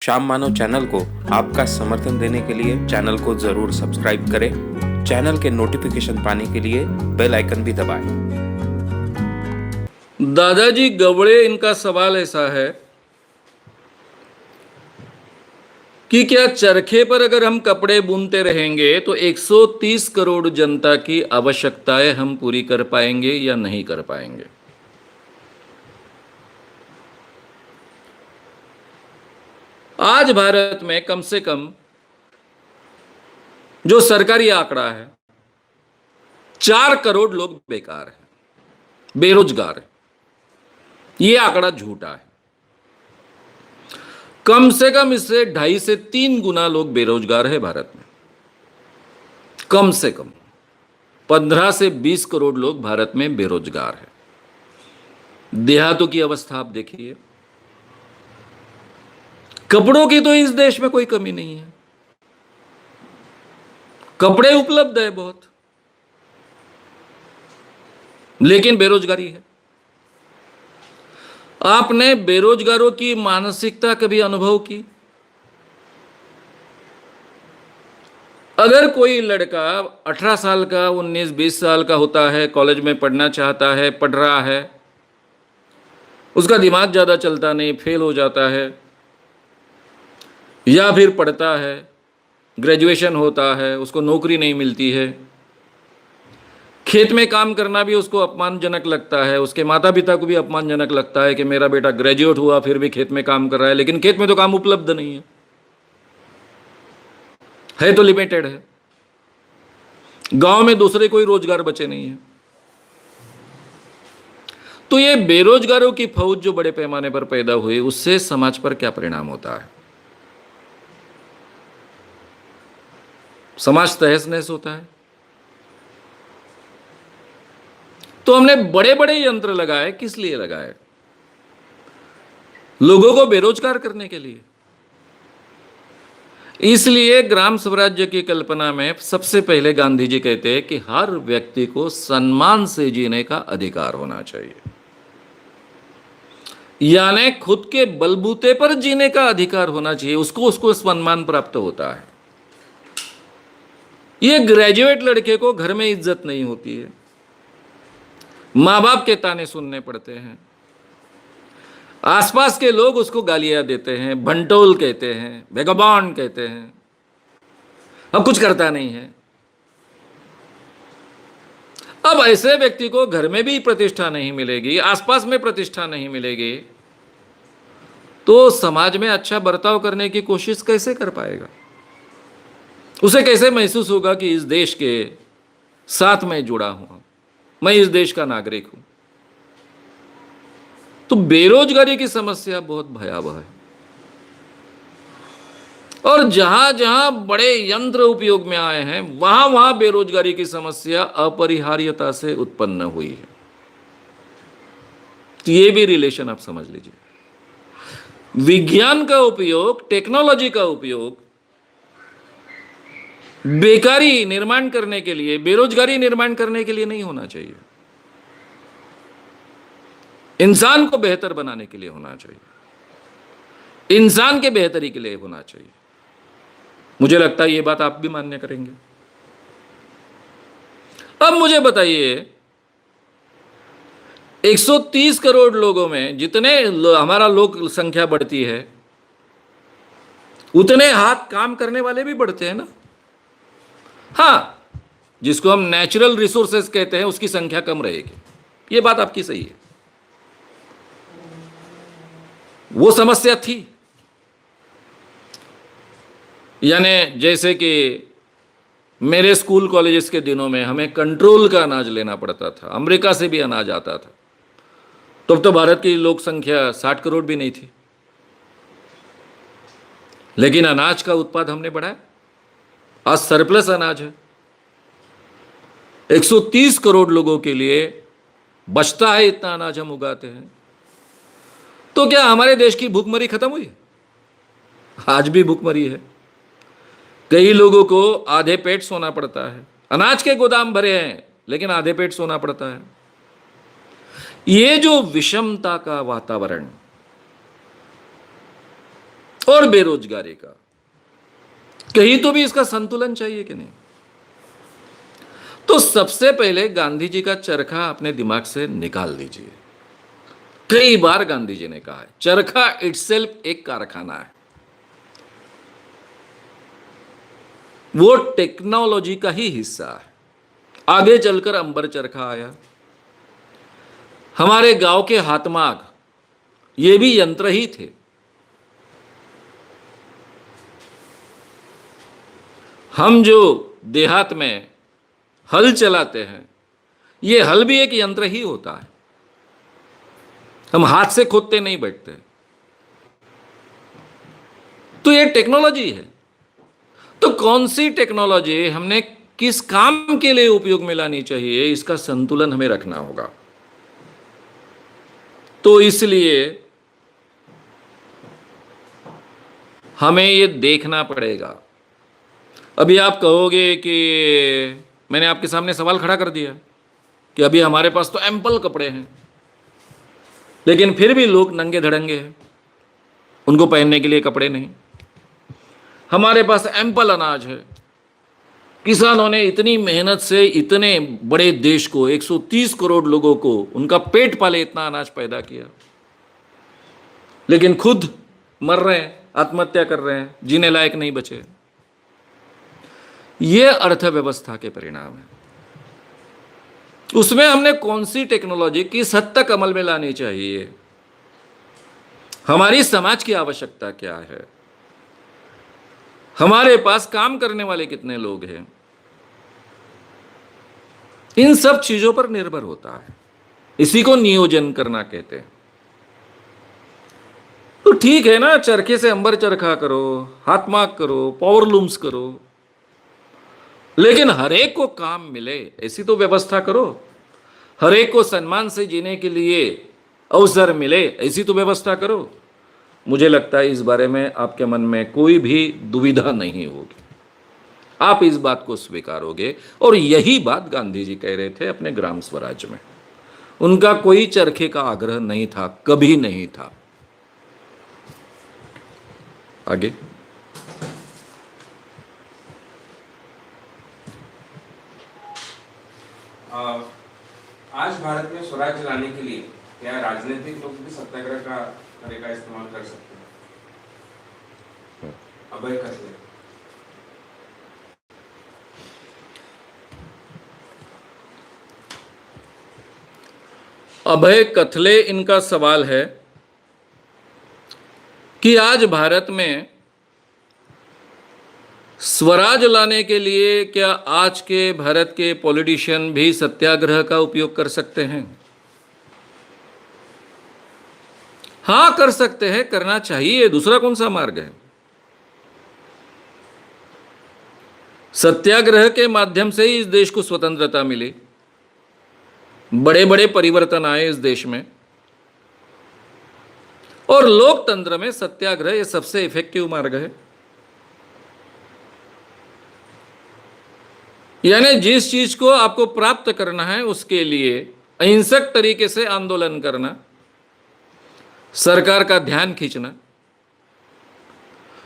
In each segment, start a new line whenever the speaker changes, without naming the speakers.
श्याम मानव channel को आपका समर्थन देने के लिए चैनल को जरूर सब्सक्राइब करें। चैनल के नोटिफिकेशन पाने के लिए बेल आइकन भी दबाएं।
दादाजी गवड़े, इनका सवाल ऐसा है कि क्या चरखे पर अगर हम कपड़े बुनते रहेंगे तो 130 करोड़ जनता की आवश्यकताएं हम पूरी कर पाएंगे या नहीं कर पाएंगे। आज भारत में कम से कम जो सरकारी आंकड़ा है 4 करोड़ लोग बेकार हैं, बेरोजगार हैं। यह आंकड़ा झूठा है। कम से कम इससे 2.5 से 3 गुना लोग बेरोजगार है भारत में। कम से कम 15 से 20 करोड़ लोग भारत में बेरोजगार है। देहातों की अवस्था आप देखिए। कपड़ों की तो इस देश में कोई कमी नहीं है, कपड़े उपलब्ध है बहुत, लेकिन बेरोजगारी है। आपने बेरोजगारों की मानसिकता कभी अनुभव की? अगर कोई लड़का 18 साल का, 19-20 साल का होता है, कॉलेज में पढ़ना चाहता है, पढ़ रहा है, उसका दिमाग ज्यादा चलता नहीं, फेल हो जाता है, या फिर पढ़ता है, ग्रेजुएशन होता है, उसको नौकरी नहीं मिलती है, खेत में काम करना भी उसको अपमानजनक लगता है, उसके माता पिता को भी अपमानजनक लगता है कि मेरा बेटा ग्रेजुएट हुआ फिर भी खेत में काम कर रहा है, लेकिन खेत में तो काम उपलब्ध नहीं है तो लिमिटेड है। गांव में दूसरे कोई रोजगार बचे नहीं है। तो ये बेरोजगारों की फौज जो बड़े पैमाने पर पैदा हुई, उससे समाज पर क्या परिणाम होता है? समाज तहस नहस होता है। तो हमने बड़े बड़े यंत्र लगाए, किस लिए लगाए? लोगों को बेरोजगार करने के लिए। इसलिए ग्राम स्वराज्य की कल्पना में सबसे पहले गांधी जी कहते हैं कि हर व्यक्ति को सम्मान से जीने का अधिकार होना चाहिए, यानी खुद के बलबूते पर जीने का अधिकार होना चाहिए। उसको सम्मान प्राप्त होता है। ये ग्रेजुएट लड़के को घर में इज्जत नहीं होती है, मां बाप के ताने सुनने पड़ते हैं, आसपास के लोग उसको गालियां देते हैं, भंटोल कहते हैं, वेगबॉन्ड कहते हैं। अब कुछ करता नहीं है। अब ऐसे व्यक्ति को घर में भी प्रतिष्ठा नहीं मिलेगी, आसपास में प्रतिष्ठा नहीं मिलेगी, तो समाज में अच्छा बर्ताव करने की कोशिश कैसे कर पाएगा? उसे कैसे महसूस होगा कि इस देश के साथ मैं जुड़ा हूं, मैं इस देश का नागरिक हूं? तो बेरोजगारी की समस्या बहुत भयावह है। और जहां जहां बड़े यंत्र उपयोग में आए हैं, वहां वहां बेरोजगारी की समस्या अपरिहार्यता से उत्पन्न हुई है। तो ये भी रिलेशन आप समझ लीजिए। विज्ञान का उपयोग, टेक्नोलॉजी का उपयोग बेकारी निर्माण करने के लिए, बेरोजगारी निर्माण करने के लिए नहीं होना चाहिए। इंसान को बेहतर बनाने के लिए होना चाहिए, इंसान के बेहतरी के लिए होना चाहिए। मुझे लगता है ये बात आप भी मान्य करेंगे। अब मुझे बताइए, 130 करोड़ लोगों में जितने हमारा लोक संख्या बढ़ती है, उतने हाथ काम करने वाले भी बढ़ते हैं ना। हां, जिसको हम नेचुरल रिसोर्सेस कहते हैं, उसकी संख्या कम रहेगी। यह बात आपकी सही है। वो समस्या थी, यानी जैसे कि मेरे स्कूल कॉलेजेस के दिनों में हमें कंट्रोल का अनाज लेना पड़ता था, अमेरिका से भी अनाज आता था। तब तो भारत की लोक संख्या 60 करोड़ भी नहीं थी, लेकिन अनाज का उत्पाद हमने बढ़ाया। आज सरप्लस अनाज है, 130 करोड़ लोगों के लिए बचता है, इतना अनाज हम उगाते हैं। तो क्या हमारे देश की भूखमरी खत्म हुई? आज भी भूखमरी है। कई लोगों को आधे पेट सोना पड़ता है। अनाज के गोदाम भरे हैं, लेकिन आधे पेट सोना पड़ता है। ये जो विषमता का वातावरण, और बेरोजगारी का, कहीं तो भी इसका संतुलन चाहिए कि नहीं? तो सबसे पहले गांधी जी का चरखा अपने दिमाग से निकाल दीजिए। कई बार गांधी जी ने कहा है, चरखा इटसेल्फ एक कारखाना है। वो टेक्नोलॉजी का ही हिस्सा है। आगे चलकर अंबर चरखा आया, हमारे गांव के हाथमाग ये भी यंत्र ही थे। हम जो देहात में हल चलाते हैं, ये हल भी एक यंत्र ही होता है। हम हाथ से खोदते नहीं बैठते। तो ये टेक्नोलॉजी है। तो कौन सी टेक्नोलॉजी हमने किस काम के लिए उपयोग में लानी चाहिए, इसका संतुलन हमें रखना होगा। तो इसलिए हमें ये देखना पड़ेगा। अभी आप कहोगे कि मैंने आपके सामने सवाल खड़ा कर दिया कि अभी हमारे पास तो एम्पल कपड़े हैं, लेकिन फिर भी लोग नंगे धड़ंगे हैं, उनको पहनने के लिए कपड़े नहीं। हमारे पास एम्पल अनाज है, किसानों ने इतनी मेहनत से इतने बड़े देश को, 130 करोड़ लोगों को, उनका पेट पाले इतना अनाज पैदा किया, लेकिन खुद मर रहे हैं, आत्महत्या कर रहे हैं, जीने लायक नहीं बचे। ये अर्थव्यवस्था के परिणाम है। उसमें हमने कौन सी टेक्नोलॉजी किस हद तक अमल में लानी चाहिए, हमारी समाज की आवश्यकता क्या है, हमारे पास काम करने वाले कितने लोग हैं, इन सब चीजों पर निर्भर होता है। इसी को नियोजन करना कहते हैं। तो ठीक है ना, चरखे से अंबर चरखा करो, हाथमाग करो, पावरलूम्स करो, लेकिन हरेक को काम मिले ऐसी तो व्यवस्था करो। हरेक को सम्मान से जीने के लिए अवसर मिले ऐसी तो व्यवस्था करो। मुझे लगता है इस बारे में आपके मन में कोई भी दुविधा नहीं होगी। आप इस बात को स्वीकारोगे। और यही बात गांधी जी कह रहे थे अपने ग्राम स्वराज में। उनका कोई चरखे का आग्रह नहीं था, कभी नहीं था। आगे
आज भारत में स्वराज लाने के लिए क्या राजनीतिक लोग भी सत्याग्रह का तरीका इस्तेमाल कर सकते हैं? अभय कथले।
अभय कथले इनका सवाल है कि आज भारत में स्वराज लाने के लिए क्या आज के भारत के पॉलिटिशियन भी सत्याग्रह का उपयोग कर सकते हैं? हां, कर सकते हैं, करना चाहिए। दूसरा कौन सा मार्ग है? सत्याग्रह के माध्यम से ही इस देश को स्वतंत्रता मिली, बड़े बड़े परिवर्तन आए इस देश में, और लोकतंत्र में सत्याग्रह ये सबसे इफेक्टिव मार्ग है। यानी जिस चीज को आपको प्राप्त करना है उसके लिए अहिंसक तरीके से आंदोलन करना, सरकार का ध्यान खींचना,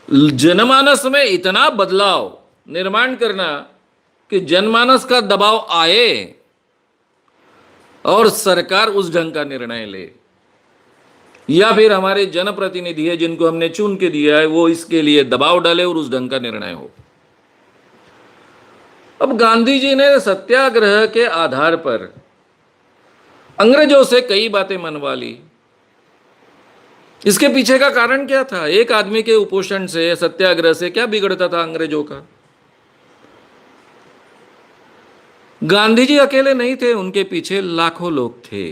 जनमानस में इतना बदलाव निर्माण करना कि जनमानस का दबाव आए और सरकार उस ढंग का निर्णय ले, या फिर हमारे जनप्रतिनिधि है जिनको हमने चुन के दिया है वो इसके लिए दबाव डाले और उस ढंग का निर्णय हो। अब गांधी जी ने सत्याग्रह के आधार पर अंग्रेजों से कई बातें मनवा ली। इसके पीछे का कारण क्या था? एक आदमी के उपोषण से, सत्याग्रह से क्या बिगड़ता था अंग्रेजों का? गांधी जी अकेले नहीं थे, उनके पीछे लाखों लोग थे।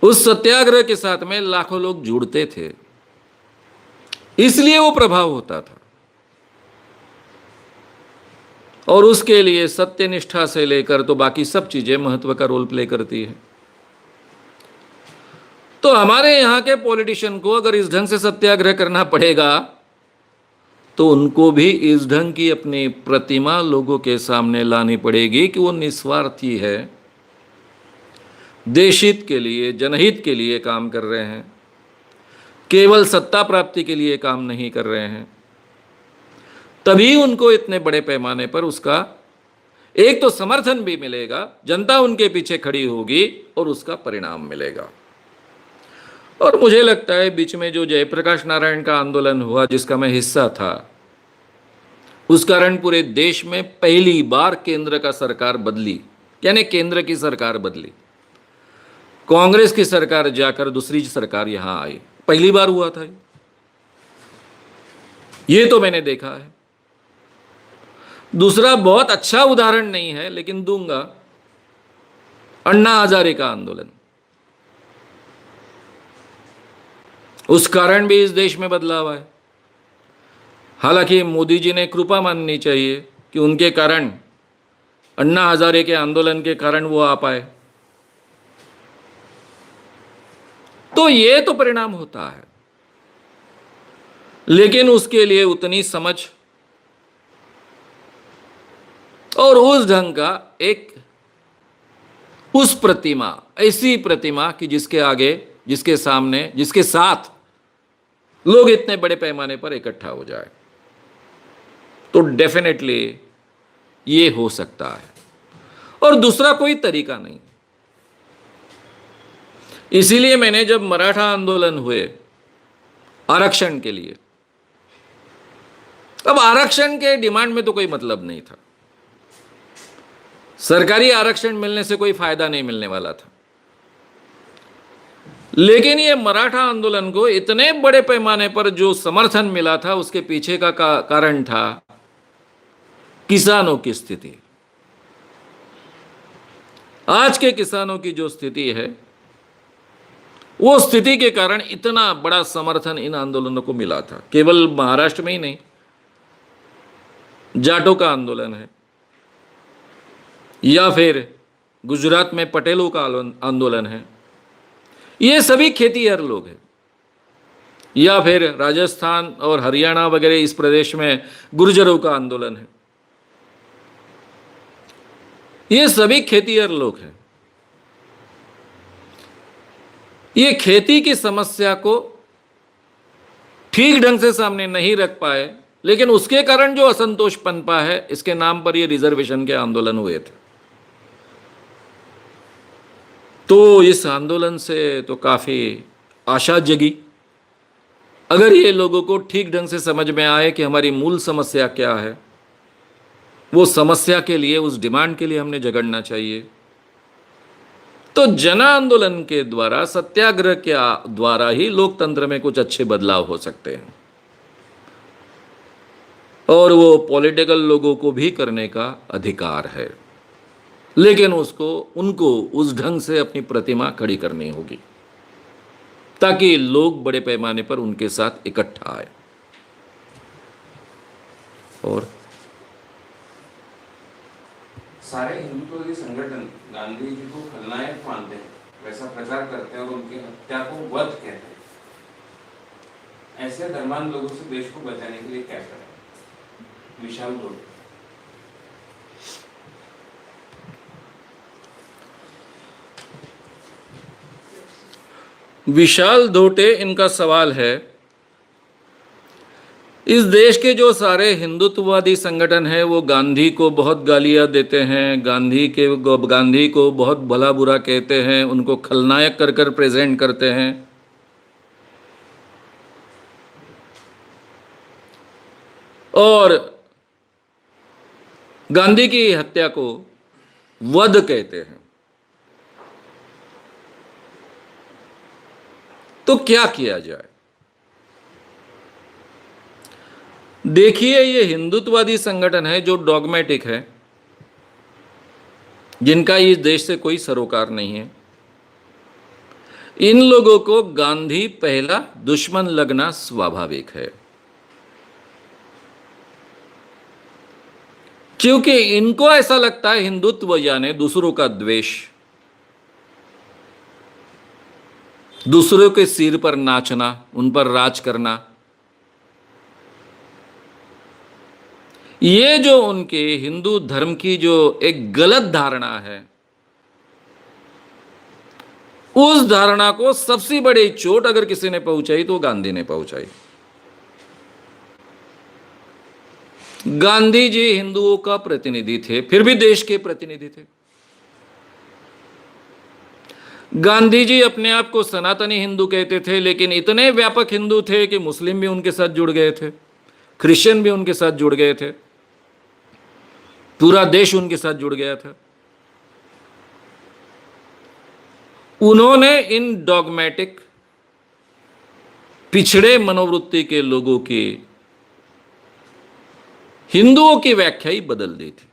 उस सत्याग्रह के साथ में लाखों लोग जुड़ते थे, इसलिए वो प्रभाव होता था। और उसके लिए सत्यनिष्ठा से लेकर तो बाकी सब चीजें महत्व का रोल प्ले करती है। तो हमारे यहां के पॉलिटिशियन को अगर इस ढंग से सत्याग्रह करना पड़ेगा तो उनको भी इस ढंग की अपनी प्रतिमा लोगों के सामने लानी पड़ेगी कि वो निस्वार्थी है, देशहित के लिए, जनहित के लिए काम कर रहे हैं। केवल सत्ता प्राप्ति के लिए काम नहीं कर रहे हैं, तभी उनको इतने बड़े पैमाने पर उसका एक तो समर्थन भी मिलेगा, जनता उनके पीछे खड़ी होगी और उसका परिणाम मिलेगा। और मुझे लगता है बीच में जो जयप्रकाश नारायण का आंदोलन हुआ, जिसका मैं हिस्सा था, उस कारण पूरे देश में पहली बार केंद्र का सरकार बदली, यानी केंद्र की सरकार बदली। कांग्रेस की सरकार जाकर दूसरी सरकार यहां आई, पहली बार हुआ था ये तो मैंने देखा है। दूसरा बहुत अच्छा उदाहरण नहीं है लेकिन दूंगा, अन्ना हजारे का आंदोलन। उस कारण भी इस देश में बदलाव आए। हालांकि मोदी जी ने कृपा माननी चाहिए कि उनके कारण, अन्ना हजारे के आंदोलन के कारण वो आ पाए। तो ये तो परिणाम होता है, लेकिन उसके लिए उतनी समझ और उस ढंग का एक उस प्रतिमा, ऐसी प्रतिमा कि जिसके आगे, जिसके सामने, जिसके साथ लोग इतने बड़े पैमाने पर इकट्ठा हो जाए, तो डेफिनेटली ये हो सकता है। और दूसरा कोई तरीका नहीं। इसीलिए मैंने जब मराठा आंदोलन हुए आरक्षण के लिए, तब आरक्षण के डिमांड में तो कोई मतलब नहीं था। सरकारी आरक्षण मिलने से कोई फायदा नहीं मिलने वाला था। लेकिन ये मराठा आंदोलन को इतने बड़े पैमाने पर जो समर्थन मिला था, उसके पीछे का कारण था किसानों की स्थिति। आज के किसानों की जो स्थिति है, वो स्थिति के कारण इतना बड़ा समर्थन इन आंदोलनों को मिला था। केवल महाराष्ट्र में ही नहीं, जाटों का आंदोलन है, या फिर गुजरात में पटेलों का आंदोलन है, ये सभी खेतीहर लोग हैं, या फिर राजस्थान और हरियाणा वगैरह इस प्रदेश में गुर्जरों का आंदोलन है, ये सभी खेतीहर लोग हैं। ये खेती की समस्या को ठीक ढंग से सामने नहीं रख पाए, लेकिन उसके कारण जो असंतोष पनपा है, इसके नाम पर ये रिजर्वेशन के आंदोलन हुए थे। तो इस आंदोलन से तो काफी आशा जगी। अगर ये लोगों को ठीक ढंग से समझ में आए कि हमारी मूल समस्या क्या है, वो समस्या के लिए, उस डिमांड के लिए हमने झगड़ना चाहिए, तो जन आंदोलन के द्वारा, सत्याग्रह के द्वारा ही लोकतंत्र में कुछ अच्छे बदलाव हो सकते हैं। और वो पॉलिटिकल लोगों को भी करने का अधिकार है, लेकिन उनको उस ढंग से अपनी प्रतिमा खड़ी करनी होगी ताकि लोग बड़े पैमाने पर उनके साथ इकट्ठा आए। और
सारे हिंदुत्व के संगठन गांधी जी को खलनायक मानते हैं, वैसा प्रचार करते हैं और उनकी हत्या को वध कहते हैं। ऐसे धर्मांध लोगों से देश को बचाने के लिए क्या करें? विशाल डोटे।
विशाल डोटे इनका सवाल है। इस देश के जो सारे हिंदुत्ववादी संगठन हैं, वो गांधी को बहुत गालियां देते हैं, गांधी को बहुत भला बुरा कहते हैं, उनको खलनायक कर कर प्रेजेंट करते हैं। और गांधी की हत्या को वध कहते हैं। तो क्या किया जाए? देखिए, ये हिंदुत्ववादी संगठन है जो डॉगमेटिक है, जिनका इस देश से कोई सरोकार नहीं है। इन लोगों को गांधी पहला दुश्मन लगना स्वाभाविक है, क्योंकि इनको ऐसा लगता है हिंदुत्व यानी दूसरों का द्वेष, दूसरों के सिर पर नाचना, उन पर राज करना। ये जो उनके हिंदू धर्म की जो एक गलत धारणा है, उस धारणा को सबसे बड़ी चोट अगर किसी ने पहुंचाई तो गांधी ने पहुंचाई। गांधी जी हिंदुओं का प्रतिनिधि थे, फिर भी देश के प्रतिनिधि थे। गांधी जी अपने आप को सनातनी हिंदू कहते थे, लेकिन इतने व्यापक हिंदू थे कि मुस्लिम भी उनके साथ जुड़ गए थे, क्रिश्चियन भी उनके साथ जुड़ गए थे, पूरा देश उनके साथ जुड़ गया था। उन्होंने इन डॉगमेटिक पिछड़े मनोवृत्ति के लोगों की हिंदुओं की व्याख्या ही बदल दी थी।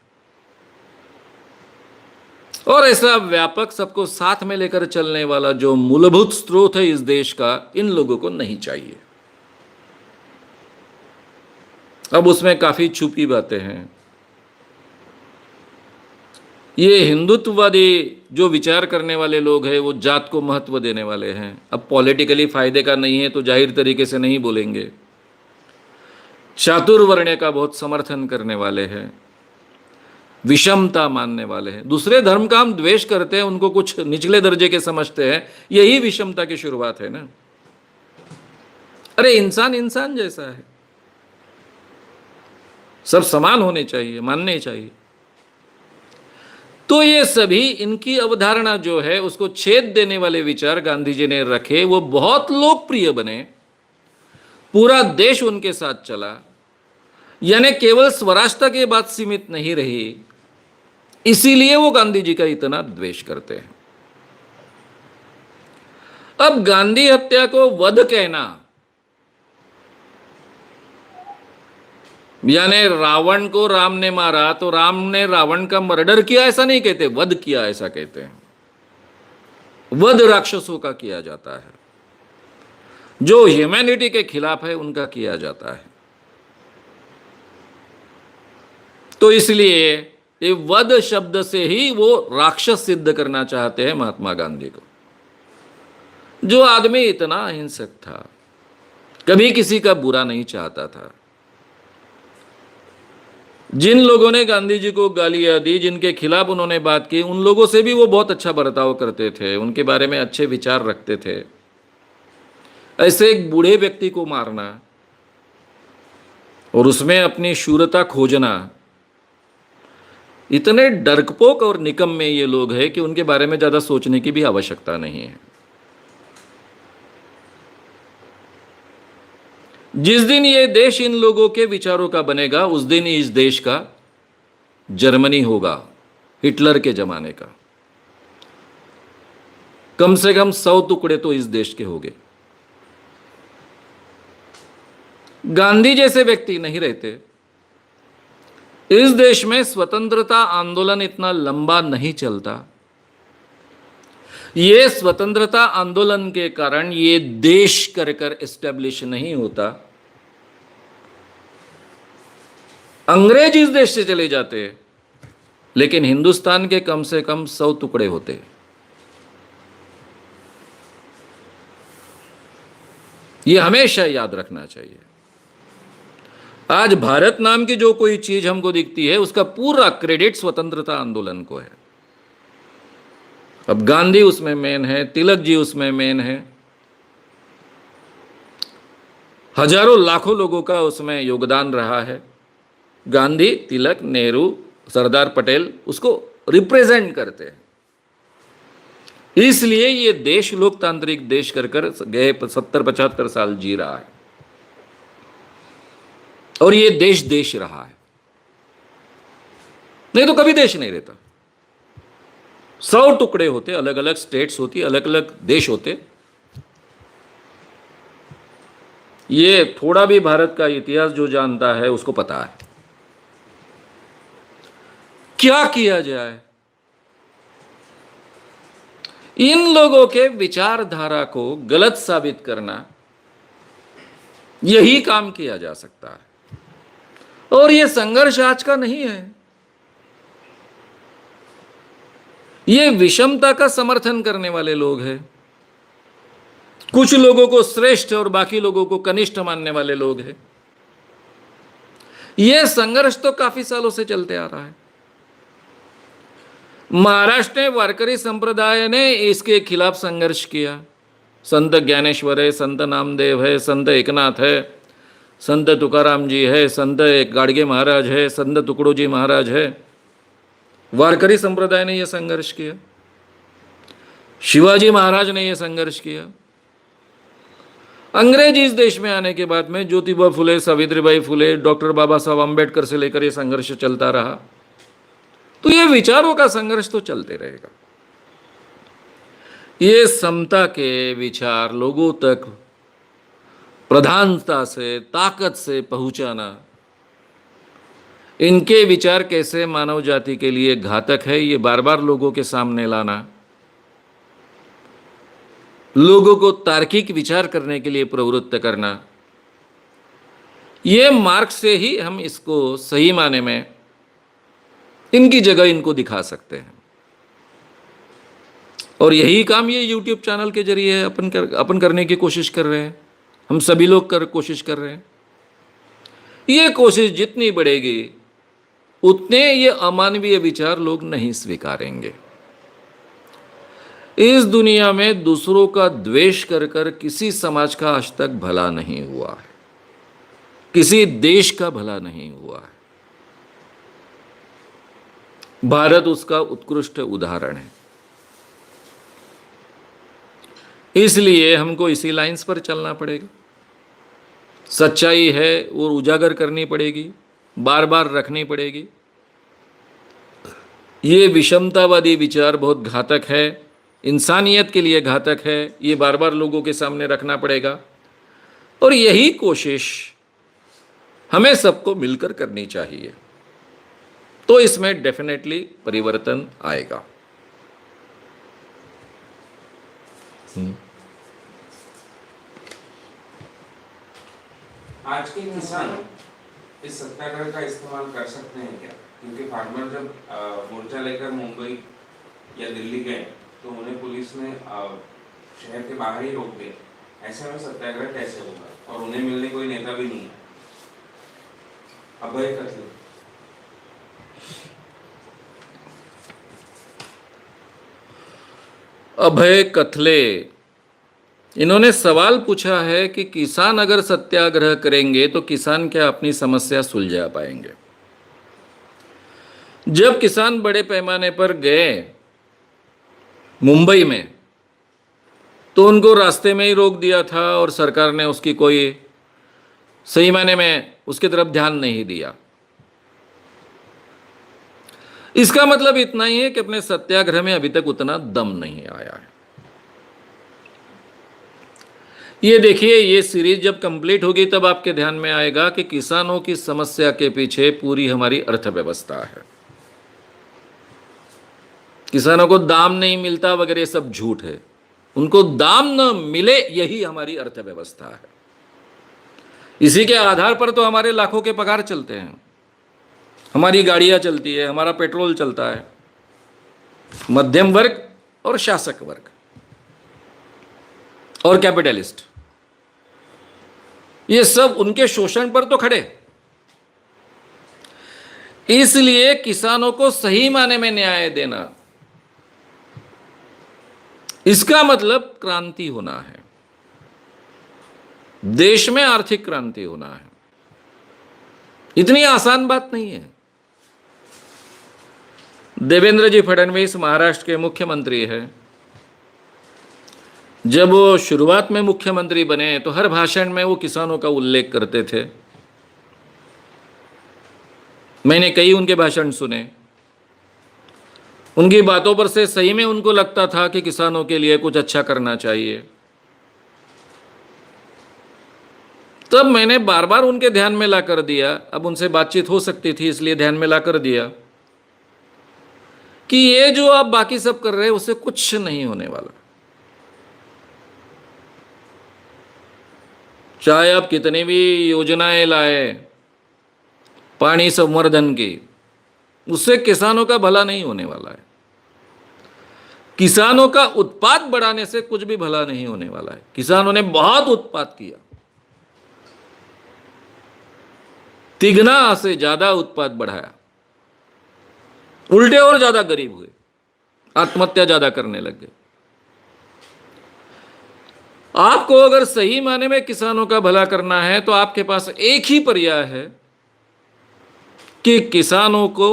और ऐसा व्यापक सबको साथ में लेकर चलने वाला जो मूलभूत स्रोत है इस देश का, इन लोगों को नहीं चाहिए। अब उसमें काफी छुपी बातें हैं। ये हिंदुत्ववादी जो विचार करने वाले लोग हैं वो जात को महत्व देने वाले हैं। अब पॉलिटिकली फायदे का नहीं है तो जाहिर तरीके से नहीं बोलेंगे। चातुर्वर्ण्य का बहुत समर्थन करने वाले हैं, विषमता मानने वाले हैं, दूसरे धर्म का हम द्वेष करते हैं, उनको कुछ निचले दर्जे के समझते हैं। यही विषमता की शुरुआत है ना। अरे इंसान इंसान जैसा है, सब समान होने चाहिए, मानने चाहिए। तो ये सभी इनकी अवधारणा जो है उसको छेद देने वाले विचार गांधी जी ने रखे, वो बहुत लोकप्रिय बने, पूरा देश उनके साथ चला। यानी केवल स्वराष्ट्र की बात सीमित नहीं रही, इसीलिए वो गांधी जी का इतना द्वेष करते हैं। अब गांधी हत्या को वध कहना, यानी रावण को राम ने मारा तो राम ने रावण का मर्डर किया ऐसा नहीं कहते, वध किया ऐसा कहते हैं। वध राक्षसों का किया जाता है, जो ह्यूमैनिटी के खिलाफ है उनका किया जाता है। तो इसलिए ये वध शब्द से ही वो राक्षस सिद्ध करना चाहते हैं महात्मा गांधी को। जो आदमी इतना अहिंसक था, कभी किसी का बुरा नहीं चाहता था, जिन लोगों ने गांधी जी को गालियां दी, जिनके खिलाफ उन्होंने बात की, उन लोगों से भी वो बहुत अच्छा बर्ताव करते थे, उनके बारे में अच्छे विचार रखते थे। ऐसे एक बूढ़े व्यक्ति को मारना और उसमें अपनी शूरता खोजना, इतने डरपोक और निकम्मे ये लोग हैं कि उनके बारे में ज्यादा सोचने की भी आवश्यकता नहीं है। जिस दिन ये देश इन लोगों के विचारों का बनेगा, उस दिन इस देश का जर्मनी होगा, हिटलर के जमाने का। कम से कम 100 टुकड़े तो इस देश के होंगे। गांधी जैसे व्यक्ति नहीं रहते, इस देश में स्वतंत्रता आंदोलन इतना लंबा नहीं चलता। ये स्वतंत्रता आंदोलन के कारण ये देश कर कर एस्टेब्लिश नहीं होता। अंग्रेज इस देश से चले जाते, लेकिन हिंदुस्तान के कम से कम 100 टुकड़े होते। ये हमेशा याद रखना चाहिए। आज भारत नाम की जो कोई चीज हमको दिखती है, उसका पूरा क्रेडिट स्वतंत्रता आंदोलन को है। अब गांधी उसमें मेन है, तिलक जी उसमें मेन है, हजारों लाखों लोगों का उसमें योगदान रहा है। गांधी, तिलक, नेहरू, सरदार पटेल उसको रिप्रेजेंट करते हैं। इसलिए ये देश लोकतांत्रिक देश कर कर गए 70-75 साल जी रहा है, और ये देश देश रहा है। नहीं तो कभी देश नहीं रहता। 100 टुकड़े होते, अलग अलग स्टेट्स होती, अलग अलग देश होते। ये थोड़ा भी भारत का इतिहास जो जानता है उसको पता है। क्या किया जाए? इन लोगों के विचारधारा को गलत साबित करना, यही काम किया जा सकता है। और यह संघर्ष आज का नहीं है। ये विषमता का समर्थन करने वाले लोग हैं। कुछ लोगों को श्रेष्ठ और बाकी लोगों को कनिष्ठ मानने वाले लोग हैं। यह संघर्ष तो काफी सालों से चलते आ रहा है। महाराष्ट्र में वारकरी संप्रदाय ने इसके खिलाफ संघर्ष किया। संत ज्ञानेश्वर है, संत नामदेव है, संत एकनाथ है, संत तुकाराम जी है, संत गाडगे महाराज है, संत तुकडोजी महाराज है। वारकरी संप्रदाय ने यह संघर्ष किया। शिवाजी महाराज ने यह संघर्ष किया। अंग्रेज इस देश में आने के बाद में ज्योतिबा फुले, सावित्रीबाई फुले, डॉक्टर बाबा साहब अम्बेडकर से लेकर यह संघर्ष चलता रहा। तो ये विचारों का संघर्ष तो चलते रहेगा। ये समता के विचार लोगों तक प्रधानता से, ताकत से पहुंचाना, इनके विचार कैसे मानव जाति के लिए घातक है, ये बार बार लोगों के सामने लाना, लोगों को तार्किक विचार करने के लिए प्रवृत्त करना, ये मार्क्स से ही हम इसको सही माने में इनकी जगह इनको दिखा सकते हैं। और यही काम ये YouTube चैनल के जरिए अपन करने की कोशिश कर रहे हैं। हम सभी लोग कोशिश कर रहे हैं। ये कोशिश जितनी बढ़ेगी उतने ये अमानवीय विचार लोग नहीं स्वीकारेंगे। इस दुनिया में दूसरों का द्वेष कर कर किसी समाज का आज तक भला नहीं हुआ है, किसी देश का भला नहीं हुआ है। भारत उसका उत्कृष्ट उदाहरण है। इसलिए हमको इसी लाइंस पर चलना पड़ेगा। सच्चाई है और उजागर करनी पड़ेगी, बार बार रखनी पड़ेगी। ये विषमतावादी विचार बहुत घातक है, इंसानियत के लिए घातक है, ये बार बार लोगों के सामने रखना पड़ेगा। और यही कोशिश हमें सबको मिलकर करनी चाहिए, तो इसमें डेफिनेटली परिवर्तन आएगा।
आज के किसान इस सत्याग्रह का इस्तेमाल कर सकते हैं क्या? क्योंकि फार्मर जब मोर्चा लेकर मुंबई या दिल्ली गए तो उन्हें पुलिस ने शहर के बाहर ही रोक दिया। ऐसे में सत्याग्रह कैसे होगा? और उन्हें मिलने कोई नेता भी नहीं है। अभय कथले,
अभय कथले, इन्होंने सवाल पूछा है कि किसान अगर सत्याग्रह करेंगे तो किसान क्या अपनी समस्या सुलझा पाएंगे? जब किसान बड़े पैमाने पर गए मुंबई में तो उनको रास्ते में ही रोक दिया था और सरकार ने उसकी कोई सही मायने में उसकी तरफ ध्यान नहीं दिया। इसका मतलब इतना ही है कि अपने सत्याग्रह में अभी तक उतना दम नहीं आया है। ये देखिए, ये सीरीज जब कंप्लीट होगी तब आपके ध्यान में आएगा कि किसानों की समस्या के पीछे पूरी हमारी अर्थव्यवस्था है। किसानों को दाम नहीं मिलता वगैरह ये सब झूठ है। उनको दाम न मिले यही हमारी अर्थव्यवस्था है। इसी के आधार पर तो हमारे लाखों के पगार चलते हैं, हमारी गाड़ियां चलती है, हमारा पेट्रोल चलता है। मध्यम वर्ग और शासक वर्ग और कैपिटलिस्ट, ये सब उनके शोषण पर तो खड़े। इसलिए किसानों को सही माने में न्याय देना, इसका मतलब क्रांति होना है, देश में आर्थिक क्रांति होना है। इतनी आसान बात नहीं है। देवेंद्र जी फडणवीस महाराष्ट्र के मुख्यमंत्री हैं। जब वो शुरुआत में मुख्यमंत्री बने तो हर भाषण में वो किसानों का उल्लेख करते थे। मैंने कई उनके भाषण सुने। उनकी बातों पर से सही में उनको लगता था कि किसानों के लिए कुछ अच्छा करना चाहिए। तब मैंने बार बार उनके ध्यान में ला कर दिया, अब उनसे बातचीत हो सकती थी इसलिए ध्यान में ला कर दिया कि ये जो आप बाकी सब कर रहे हैं उससे कुछ नहीं होने वाला। चाहे आप कितनी भी योजनाएं लाए पानी संवर्धन की, उससे किसानों का भला नहीं होने वाला है। किसानों का उत्पाद बढ़ाने से कुछ भी भला नहीं होने वाला है। किसानों ने बहुत उत्पाद किया, तिगना से ज्यादा उत्पाद बढ़ाया, उल्टे और ज्यादा गरीब हुए। आत्महत्या ज्यादा करने लग गए। आपको अगर सही मायने में किसानों का भला करना है तो आपके पास एक ही पर्याय है कि किसानों को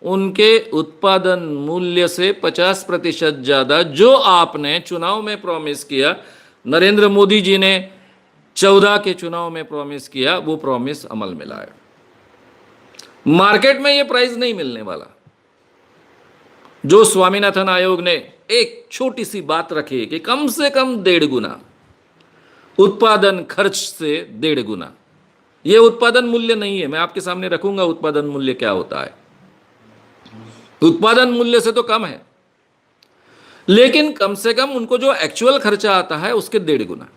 उनके उत्पादन मूल्य से 50% ज्यादा, जो आपने चुनाव में प्रॉमिस किया, नरेंद्र मोदी जी ने 14 के चुनाव में प्रॉमिस किया, वो प्रॉमिस अमल में लाए। मार्केट में ये प्राइस नहीं मिलने वाला। जो स्वामीनाथन आयोग ने एक छोटी सी बात रखी कि कम से कम 1.5 गुना उत्पादन खर्च से 1.5 गुना, ये उत्पादन मूल्य नहीं है। मैं आपके सामने रखूंगा उत्पादन मूल्य क्या होता है। उत्पादन मूल्य से तो कम है, लेकिन कम से कम उनको जो एक्चुअल खर्चा आता है उसके 1.5 गुना।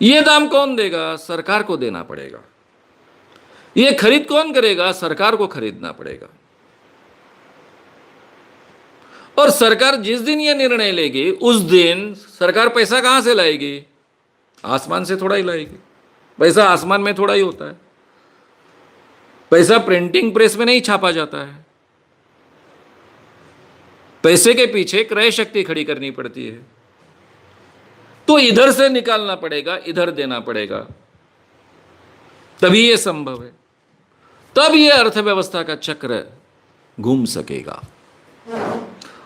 ये दाम कौन देगा? सरकार को देना पड़ेगा। ये खरीद कौन करेगा? सरकार को खरीदना पड़ेगा। और सरकार जिस दिन ये निर्णय लेगी उस दिन सरकार पैसा कहां से लाएगी? आसमान से थोड़ा ही लाएगी। पैसा आसमान में थोड़ा ही होता है। पैसा प्रिंटिंग प्रेस में नहीं छापा जाता है। पैसे के पीछे क्रय शक्ति खड़ी करनी पड़ती है। तो इधर से निकालना पड़ेगा, इधर देना पड़ेगा, तभी यह संभव है। तब यह अर्थव्यवस्था का चक्र घूम सकेगा।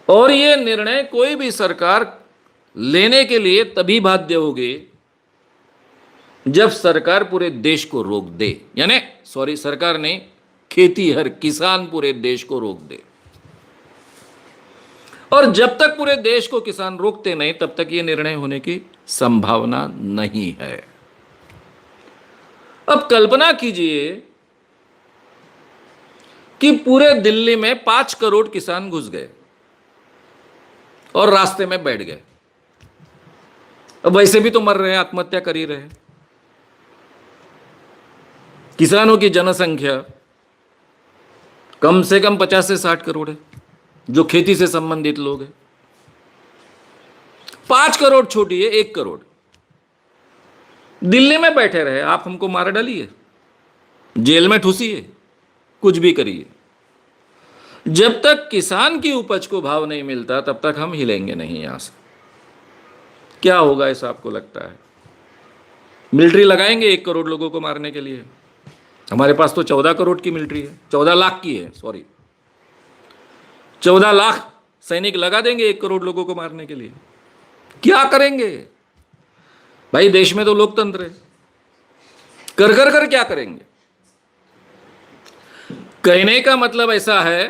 और यह निर्णय कोई भी सरकार लेने के लिए तभी बाध्य होगी जब सरकार पूरे देश को रोक दे। यानी सरकार नहीं, खेती हर किसान पूरे देश को रोक दे। और जब तक पूरे देश को किसान रोकते नहीं, तब तक यह निर्णय होने की संभावना नहीं है। अब कल्पना कीजिए कि पूरे दिल्ली में 5 करोड़ किसान घुस गए और रास्ते में बैठ गए। अब वैसे भी तो मर रहे हैं, आत्महत्या कर ही रहे हैं। किसानों की जनसंख्या कम से कम 50 से 60 करोड़ है, जो खेती से संबंधित लोग हैं। 5 करोड़ छोड़िए, 1 करोड़ दिल्ली में बैठे रहे। आप हमको मार डालिए, जेल में ठूसिए, कुछ भी करिए। जब तक किसान की उपज को भाव नहीं मिलता, तब तक हम हिलेंगे नहीं यहां से। क्या होगा ऐसा आपको लगता है? मिलिट्री लगाएंगे 1 करोड़ लोगों को मारने के लिए? हमारे पास तो 14 करोड़ की मिलिट्री है, 14 लाख की है, सॉरी 14 लाख सैनिक लगा देंगे 1 करोड़ लोगों को मारने के लिए। क्या करेंगे भाई? देश में तो लोकतंत्र है। कर क्या करेंगे? कहने का मतलब ऐसा है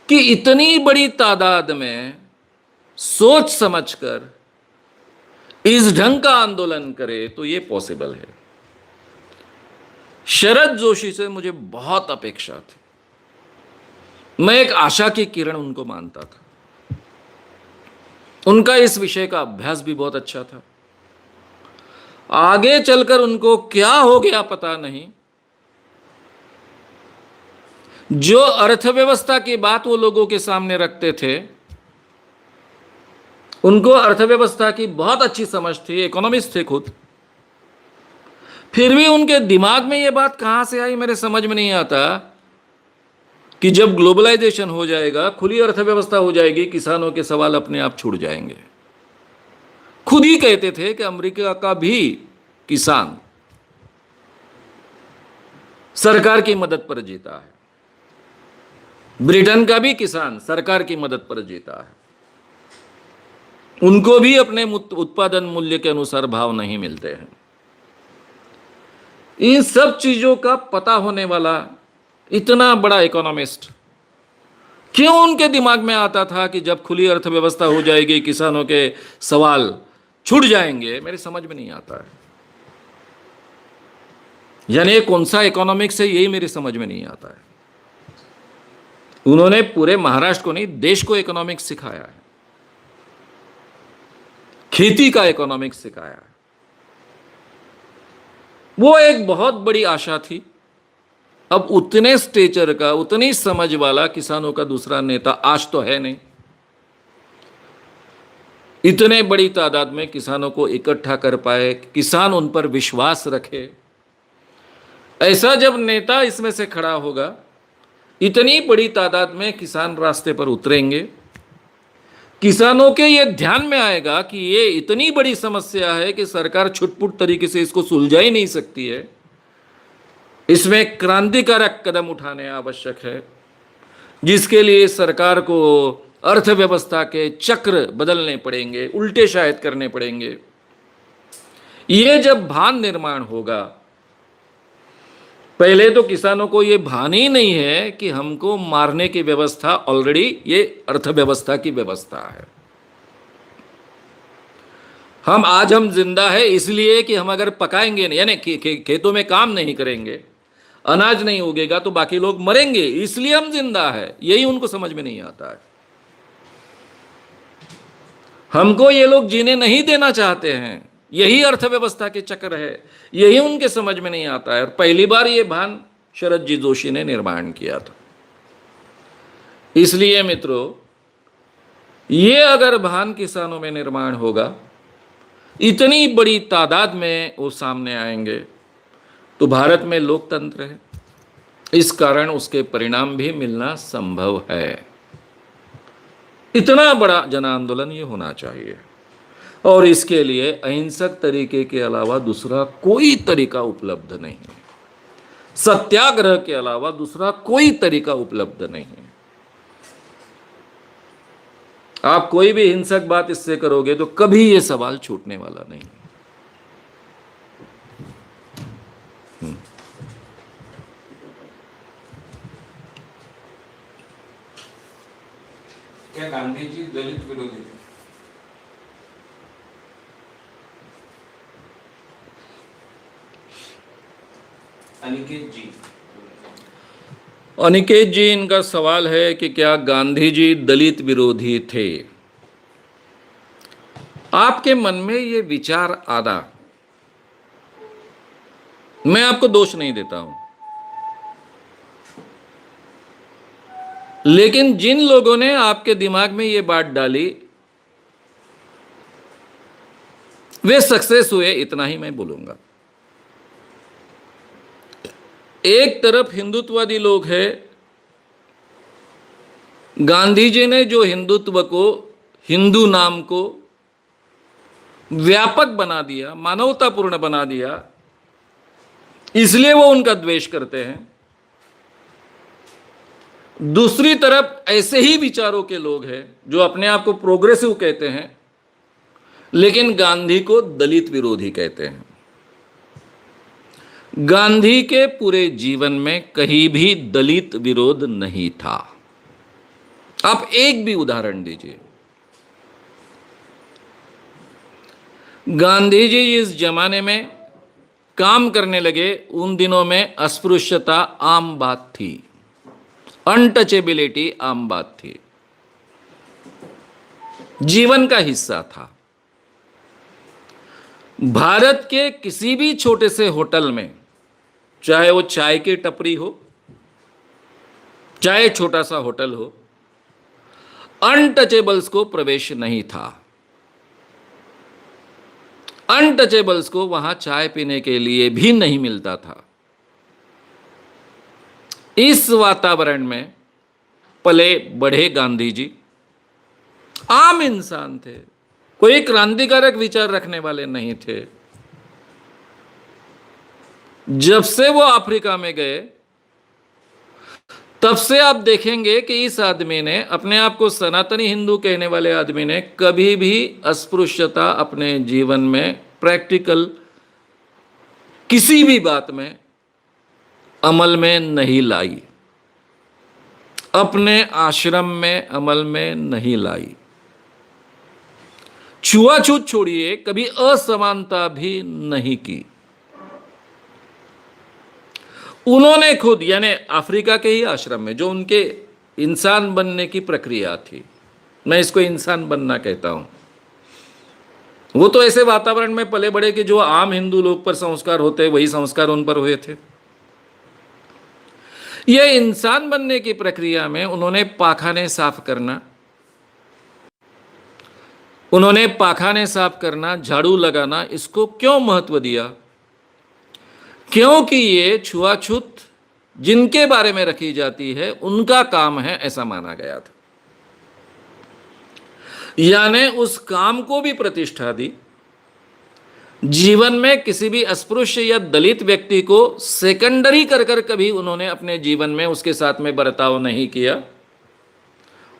कि इतनी बड़ी तादाद में सोच समझकर इस ढंग का आंदोलन करे तो यह पॉसिबल है। शरद जोशी से मुझे बहुत अपेक्षा थी। मैं एक आशा की किरण उनको मानता था। उनका इस विषय का अभ्यास भी बहुत अच्छा था। आगे चलकर उनको क्या हो गया पता नहीं। जो अर्थव्यवस्था की बात वो लोगों के सामने रखते थे, उनको अर्थव्यवस्था की बहुत अच्छी समझ थी, इकोनॉमिस्ट थे खुद। फिर भी उनके दिमाग में ये बात कहां से आई मेरे समझ में नहीं आता कि जब ग्लोबलाइजेशन हो जाएगा, खुली अर्थव्यवस्था हो जाएगी, किसानों के सवाल अपने आप छूट जाएंगे। खुद ही कहते थे कि अमेरिका का भी किसान सरकार की मदद पर जीता है, ब्रिटेन का भी किसान सरकार की मदद पर जीता है। उनको भी अपने उत्पादन मूल्य के अनुसार भाव नहीं मिलते हैं। इन सब चीजों का पता होने वाला इतना बड़ा इकोनॉमिस्ट क्यों उनके दिमाग में आता था कि जब खुली अर्थव्यवस्था हो जाएगी किसानों के सवाल छूट जाएंगे? मेरे समझ में नहीं आता है। यानी कौन सा इकोनॉमिक्स है, यही मेरी समझ में नहीं आता है। उन्होंने पूरे महाराष्ट्र को नहीं, देश को इकोनॉमिक्स सिखाया है, खेती का इकोनॉमिक्स सिखाया है। वो एक बहुत बड़ी आशा थी। अब उतने स्टेचर का, उतनी समझ वाला किसानों का दूसरा नेता आज तो है नहीं। इतने बड़ी तादाद में किसानों को इकट्ठा कर पाए, किसान उन पर विश्वास रखे, ऐसा जब नेता इसमें से खड़ा होगा इतनी बड़ी तादाद में किसान रास्ते पर उतरेंगे, किसानों के ये ध्यान में आएगा कि ये इतनी बड़ी समस्या है कि सरकार छुटपुट तरीके से इसको सुलझा ही नहीं सकती है, इसमें क्रांतिकारक कदम उठाने आवश्यक है, जिसके लिए सरकार को अर्थव्यवस्था के चक्र बदलने पड़ेंगे, उल्टे शायद करने पड़ेंगे। ये जब भान निर्माण होगा, पहले तो किसानों को ये भान ही नहीं है कि हमको मारने की व्यवस्था ऑलरेडी ये अर्थव्यवस्था की व्यवस्था है। हम जिंदा है इसलिए कि हम अगर पकाएंगे नहीं, यानी खेतों में काम नहीं करेंगे, अनाज नहीं उगेगा तो बाकी लोग मरेंगे, इसलिए हम जिंदा है। यही उनको समझ में नहीं आता है। हमको ये लोग जीने नहीं देना चाहते हैं, यही अर्थव्यवस्था के चक्र है, यही उनके समझ में नहीं आता है। और पहली बार ये भान शरद जी जोशी ने निर्माण किया था। इसलिए मित्रों, ये अगर भान किसानों में निर्माण होगा, इतनी बड़ी तादाद में वो सामने आएंगे, तो भारत में लोकतंत्र है, इस कारण उसके परिणाम भी मिलना संभव है। इतना बड़ा जन आंदोलन ये होना चाहिए, और इसके लिए अहिंसक तरीके के अलावा दूसरा कोई तरीका उपलब्ध नहीं है। सत्याग्रह के अलावा दूसरा कोई तरीका उपलब्ध नहीं है। आप कोई भी हिंसक बात इससे करोगे तो कभी ये सवाल छूटने वाला नहीं।
क्या गांधी जी दलित विरोधी थे?
अनिकेत जी, इनका सवाल है कि क्या गांधी जी दलित विरोधी थे? आपके मन में ये विचार आना, मैं आपको दोष नहीं देता हूं, लेकिन जिन लोगों ने आपके दिमाग में ये बात डाली वे सक्सेस हुए, इतना ही मैं बोलूंगा। एक तरफ हिंदुत्ववादी लोग हैं, गांधी जी ने जो हिंदुत्व को, हिंदू नाम को व्यापक बना दिया, मानवतापूर्ण बना दिया, इसलिए वो उनका द्वेष करते हैं। दूसरी तरफ ऐसे ही विचारों के लोग हैं जो अपने आप को प्रोग्रेसिव कहते हैं, लेकिन गांधी को दलित विरोधी कहते हैं। गांधी के पूरे जीवन में कहीं भी दलित विरोध नहीं था। आप एक भी उदाहरण दीजिए। गांधी जी इस जमाने में काम करने लगे, उन दिनों में अस्पृश्यता आम बात थी, अनटचेबिलिटी आम बात थी, जीवन का हिस्सा था। भारत के किसी भी छोटे से होटल में, चाहे वो चाय की टपरी हो, चाहे छोटा सा होटल हो, अनटचेबल्स को प्रवेश नहीं था। अनटचेबल्स को वहां चाय पीने के लिए भी नहीं मिलता था। इस वातावरण में पले बढ़े गांधी जी। आम इंसान थे, कोई क्रांतिकारक विचार रखने वाले नहीं थे। जब से वो अफ्रीका में गए, तब से आप देखेंगे कि इस आदमी ने, अपने आप को सनातनी हिंदू कहने वाले आदमी ने, कभी भी अस्पृश्यता अपने जीवन में प्रैक्टिकल किसी भी बात में अमल में नहीं लाई, अपने आश्रम में अमल में नहीं लाई। छुआछूत छोड़िए, कभी असमानता भी नहीं की। उन्होंने खुद, यानी अफ्रीका के ही आश्रम में, जो उनके इंसान बनने की प्रक्रिया थी, मैं इसको इंसान बनना कहता हूं, वो तो ऐसे वातावरण में पले बड़े कि जो आम हिंदू लोग पर संस्कार होते वही संस्कार उन पर हुए थे। यह इंसान बनने की प्रक्रिया में उन्होंने पाखाने साफ करना, झाड़ू लगाना, इसको क्यों महत्व दिया? क्योंकि ये छुआछूत जिनके बारे में रखी जाती है उनका काम है, ऐसा माना गया था। यानी उस काम को भी प्रतिष्ठा दी। जीवन में किसी भी अस्पृश्य या दलित व्यक्ति को सेकेंडरी कर कर कभी उन्होंने अपने जीवन में उसके साथ में बर्ताव नहीं किया,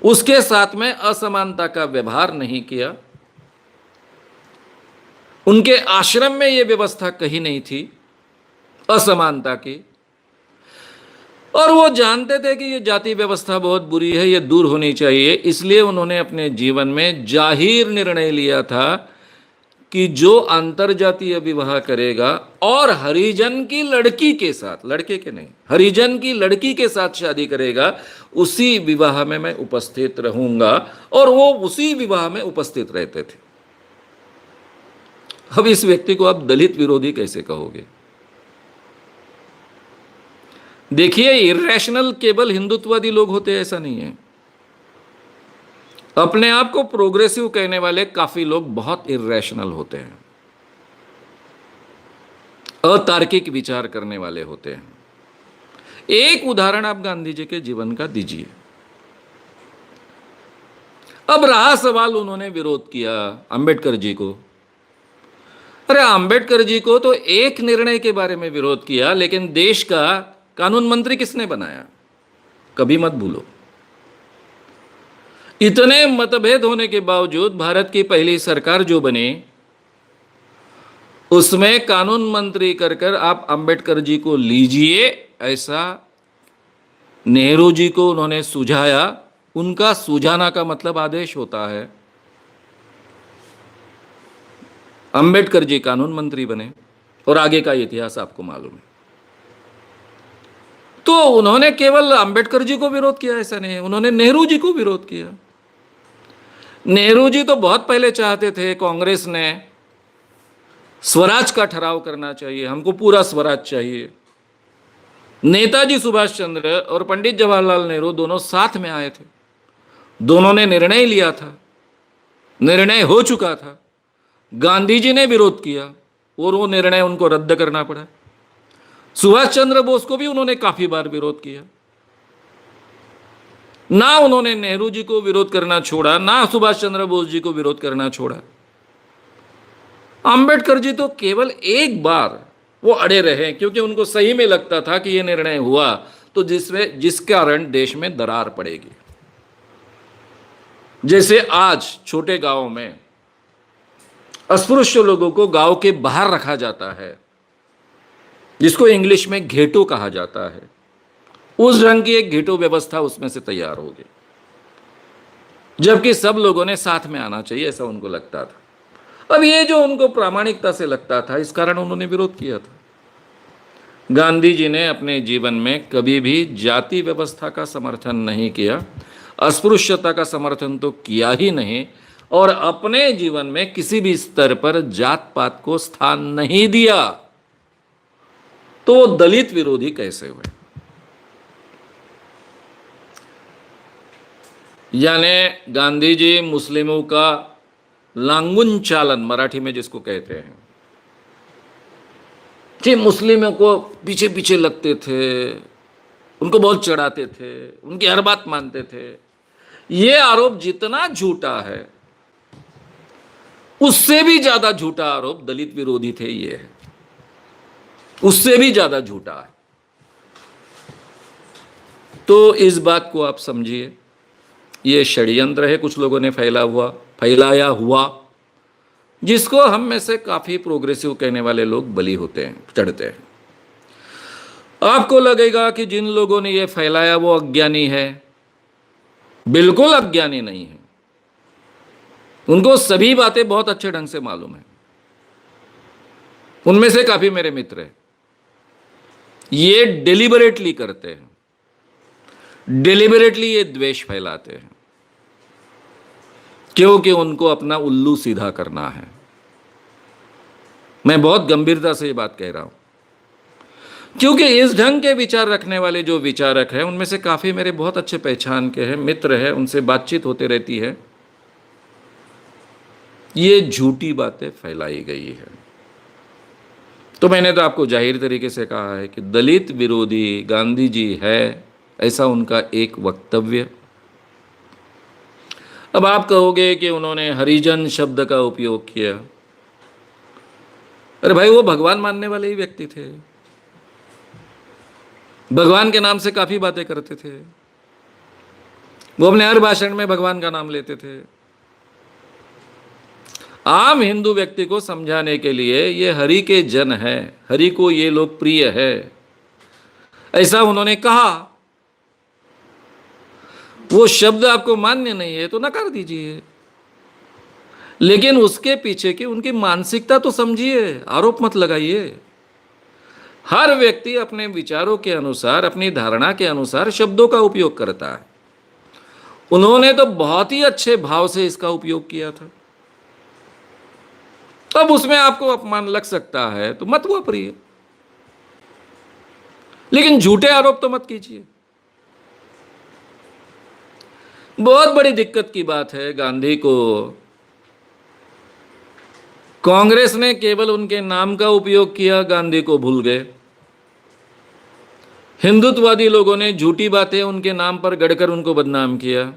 उसके साथ में असमानता का व्यवहार नहीं किया। उनके आश्रम में यह व्यवस्था कहीं नहीं थी असमानता की, और वो जानते थे कि ये जाति व्यवस्था बहुत बुरी है, ये दूर होनी चाहिए। इसलिए उन्होंने अपने जीवन में जाहिर निर्णय लिया था कि जो अंतरजातीय विवाह करेगा और हरिजन की लड़की के साथ, लड़के के नहीं, हरिजन की लड़की के साथ शादी करेगा, उसी विवाह में मैं उपस्थित रहूंगा। और वो उसी विवाह में उपस्थित रहते थे। अब इस व्यक्ति को आप दलित विरोधी कैसे कहोगे? देखिए, इरेशनल केवल हिंदुत्ववादी लोग होते हैं ऐसा नहीं है। अपने आप को प्रोग्रेसिव कहने वाले काफी लोग बहुत इरेशनल होते हैं, अतार्किक विचार करने वाले होते हैं। एक उदाहरण आप गांधी जी के जीवन का दीजिए। अब रहा सवाल, उन्होंने विरोध किया अंबेडकर जी को। अरे अंबेडकर जी को तो एक निर्णय के बारे में विरोध किया, लेकिन देश का कानून मंत्री किसने बनाया? कभी मत भूलो। इतने मतभेद होने के बावजूद भारत की पहली सरकार जो बनी, उसमें कानून मंत्री कर कर आप अंबेडकर जी को लीजिए, ऐसा नेहरू जी को उन्होंने सुझाया। उनका सुझाना का मतलब आदेश होता है। अंबेडकर जी कानून मंत्री बने और आगे का इतिहास आपको मालूम है। तो उन्होंने केवल अंबेडकर जी को विरोध किया ऐसा नहीं है, उन्होंने नेहरू जी को विरोध किया। नेहरू जी तो बहुत पहले चाहते थे, कांग्रेस ने स्वराज का ठहराव करना चाहिए, हमको पूरा स्वराज चाहिए। नेताजी सुभाष चंद्र और पंडित जवाहरलाल नेहरू दोनों साथ में आए थे, दोनों ने निर्णय लिया था, निर्णय हो चुका था। गांधी जी ने विरोध किया और वो निर्णय उनको रद्द करना पड़ा। सुभाष चंद्र बोस को भी उन्होंने काफी बार विरोध किया। ना उन्होंने नेहरू जी को विरोध करना छोड़ा, ना सुभाष चंद्र बोस जी को विरोध करना छोड़ा। अंबेडकर जी तो केवल एक बार वो अड़े रहे, क्योंकि उनको सही में लगता था कि यह निर्णय हुआ तो जिस कारण देश में दरार पड़ेगी। जैसे आज छोटे गांवों में अस्पृश्य लोगों को गांव के बाहर रखा जाता है, जिसको इंग्लिश में घेटो कहा जाता है, उस ढंग की एक घेटो व्यवस्था उसमें से तैयार होगी, जबकि सब लोगों ने साथ में आना चाहिए ऐसा उनको लगता था। अब ये जो उनको प्रामाणिकता से लगता था, इस कारण उन्होंने विरोध किया था। गांधी जी ने अपने जीवन में कभी भी जाति व्यवस्था का समर्थन नहीं किया, अस्पृश्यता का समर्थन तो किया ही नहीं, और अपने जीवन में किसी भी स्तर पर जात पात को स्थान नहीं दिया। तो वो दलित विरोधी कैसे हुए? यानी गांधी जी मुस्लिमों का लांगुन चालन, मराठी में जिसको कहते हैं, कि मुस्लिमों को पीछे पीछे लगते थे, उनको बहुत चढ़ाते थे, उनकी हर बात मानते थे। ये आरोप जितना झूठा है, उससे भी ज्यादा झूठा आरोप दलित विरोधी थे। ये है, उससे भी ज्यादा झूठा है। तो इस बात को आप समझिए, ये षड्यंत्र है कुछ लोगों ने फैलाया हुआ, जिसको हम में से काफी प्रोग्रेसिव कहने वाले लोग बली होते हैं, चढ़ते हैं। आपको लगेगा कि जिन लोगों ने ये फैलाया वो अज्ञानी है। बिल्कुल अज्ञानी नहीं है, उनको सभी बातें बहुत अच्छे ढंग से मालूम है। उनमें से काफी मेरे मित्र हैं, ये डिलिबरेटली करते हैं, डिलिबरेटली ये द्वेष फैलाते हैं, क्योंकि उनको अपना उल्लू सीधा करना है। मैं बहुत गंभीरता से ये बात कह रहा हूं, क्योंकि इस ढंग के विचार रखने वाले जो विचारक हैं, उनमें से काफी मेरे बहुत अच्छे पहचान के हैं, मित्र हैं, उनसे बातचीत होते रहती है। ये झूठी बातें फैलाई गई है, तो मैंने तो आपको जाहिर तरीके से कहा है कि दलित विरोधी गांधी जी है, ऐसा उनका एक वक्तव्य। अब आप कहोगे कि उन्होंने हरिजन शब्द का उपयोग किया। अरे भाई, वो भगवान मानने वाले ही व्यक्ति थे, भगवान के नाम से काफी बातें करते थे, वो अपने हर भाषण में भगवान का नाम लेते थे। आम हिंदू व्यक्ति को समझाने के लिए ये हरि के जन है, हरि को ये लोग प्रिय है, ऐसा उन्होंने कहा। वो शब्द आपको मान्य नहीं है तो नकार दीजिए, लेकिन उसके पीछे की उनकी मानसिकता तो समझिए, आरोप मत लगाइए। हर व्यक्ति अपने विचारों के अनुसार, अपनी धारणा के अनुसार शब्दों का उपयोग करता है। उन्होंने तो बहुत ही अच्छे भाव से इसका उपयोग किया था। अब उसमें आपको अपमान लग सकता है तो मत वापरिए, लेकिन झूठे आरोप तो मत कीजिए। बहुत बड़ी दिक्कत की बात है, गांधी को कांग्रेस ने केवल उनके नाम का उपयोग किया, गांधी को भूल गए। हिंदुत्ववादी लोगों ने झूठी बातें उनके नाम पर गढ़कर उनको बदनाम किया,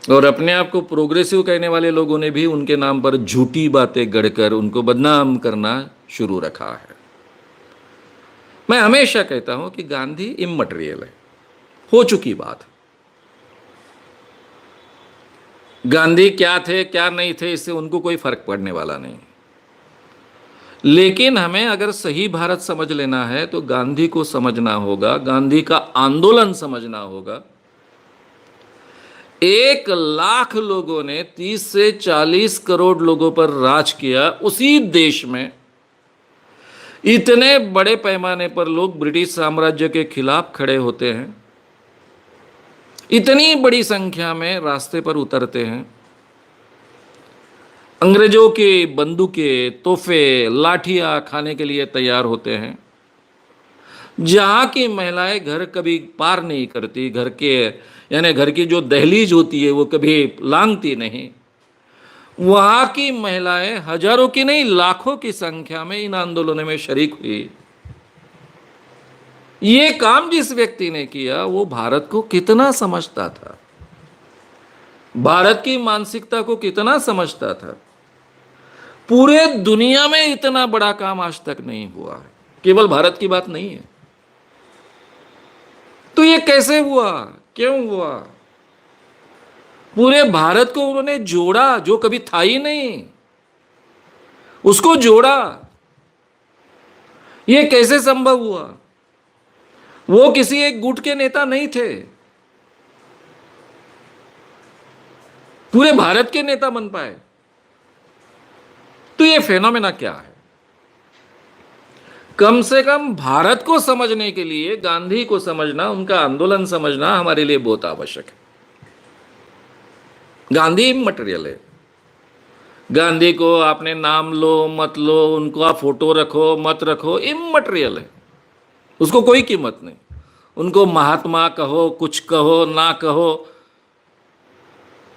और अपने आप को प्रोग्रेसिव कहने वाले लोगों ने भी उनके नाम पर झूठी बातें गढ़कर उनको बदनाम करना शुरू रखा है। मैं हमेशा कहता हूं कि गांधी इममटेरियल है, हो चुकी बात। गांधी क्या थे क्या नहीं थे इससे उनको कोई फर्क पड़ने वाला नहीं, लेकिन हमें अगर सही भारत समझ लेना है तो गांधी को समझना होगा, गांधी का आंदोलन समझना होगा। 1 लाख लोगों ने 30 से 40 करोड़ लोगों पर राज किया। उसी देश में इतने बड़े पैमाने पर लोग ब्रिटिश साम्राज्य के खिलाफ खड़े होते हैं, इतनी बड़ी संख्या में रास्ते पर उतरते हैं, अंग्रेजों की बंदूकें, तोहफे, लाठियां खाने के लिए तैयार होते हैं। जहां की महिलाएं घर कभी पार नहीं करती, घर के यानी घर की जो दहलीज होती है वो कभी लांघती नहीं, वहां की महिलाएं हजारों की नहीं लाखों की संख्या में इन आंदोलनों में शरीक हुई। ये काम जिस व्यक्ति ने किया वो भारत को कितना समझता था, भारत की मानसिकता को कितना समझता था। पूरे दुनिया में इतना बड़ा काम आज तक नहीं हुआ है, केवल भारत की बात नहीं है। तो ये कैसे हुआ, क्यों हुआ? पूरे भारत को उन्होंने जोड़ा, जो कभी था ही नहीं उसको जोड़ा। ये कैसे संभव हुआ? वो किसी एक गुट के नेता नहीं थे, पूरे भारत के नेता बन पाए। तो ये फेनोमेना क्या है? कम से कम भारत को समझने के लिए गांधी को समझना, उनका आंदोलन समझना हमारे लिए बहुत आवश्यक है। गांधी इममटेरियल है। गांधी को आपने नाम लो मत लो, उनको आप फोटो रखो मत रखो, इममटेरियल है, उसको कोई कीमत नहीं। उनको महात्मा कहो, कुछ कहो ना कहो,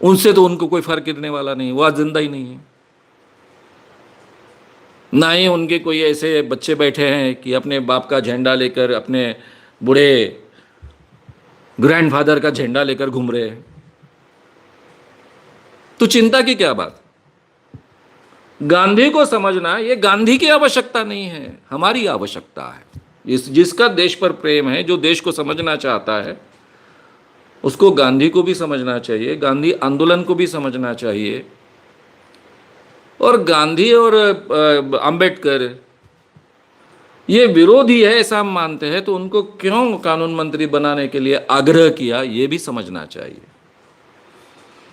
उनसे तो उनको कोई फर्क गिरने वाला नहीं, वो आज जिंदा ही नहीं है। ना ही उनके कोई ऐसे बच्चे बैठे हैं कि अपने बाप का झंडा लेकर, अपने बूढ़े ग्रैंडफादर का झंडा लेकर घूम रहे हैं। तो चिंता की क्या बात? गांधी को समझना ये गांधी की आवश्यकता नहीं है, हमारी आवश्यकता है। जिसका देश पर प्रेम है, जो देश को समझना चाहता है, उसको गांधी को भी समझना चाहिए, गांधी आंदोलन को भी समझना चाहिए। और गांधी और अंबेडकर ये विरोधी है ऐसा हम मानते हैं, तो उनको क्यों कानून मंत्री बनाने के लिए आग्रह किया, ये भी समझना चाहिए।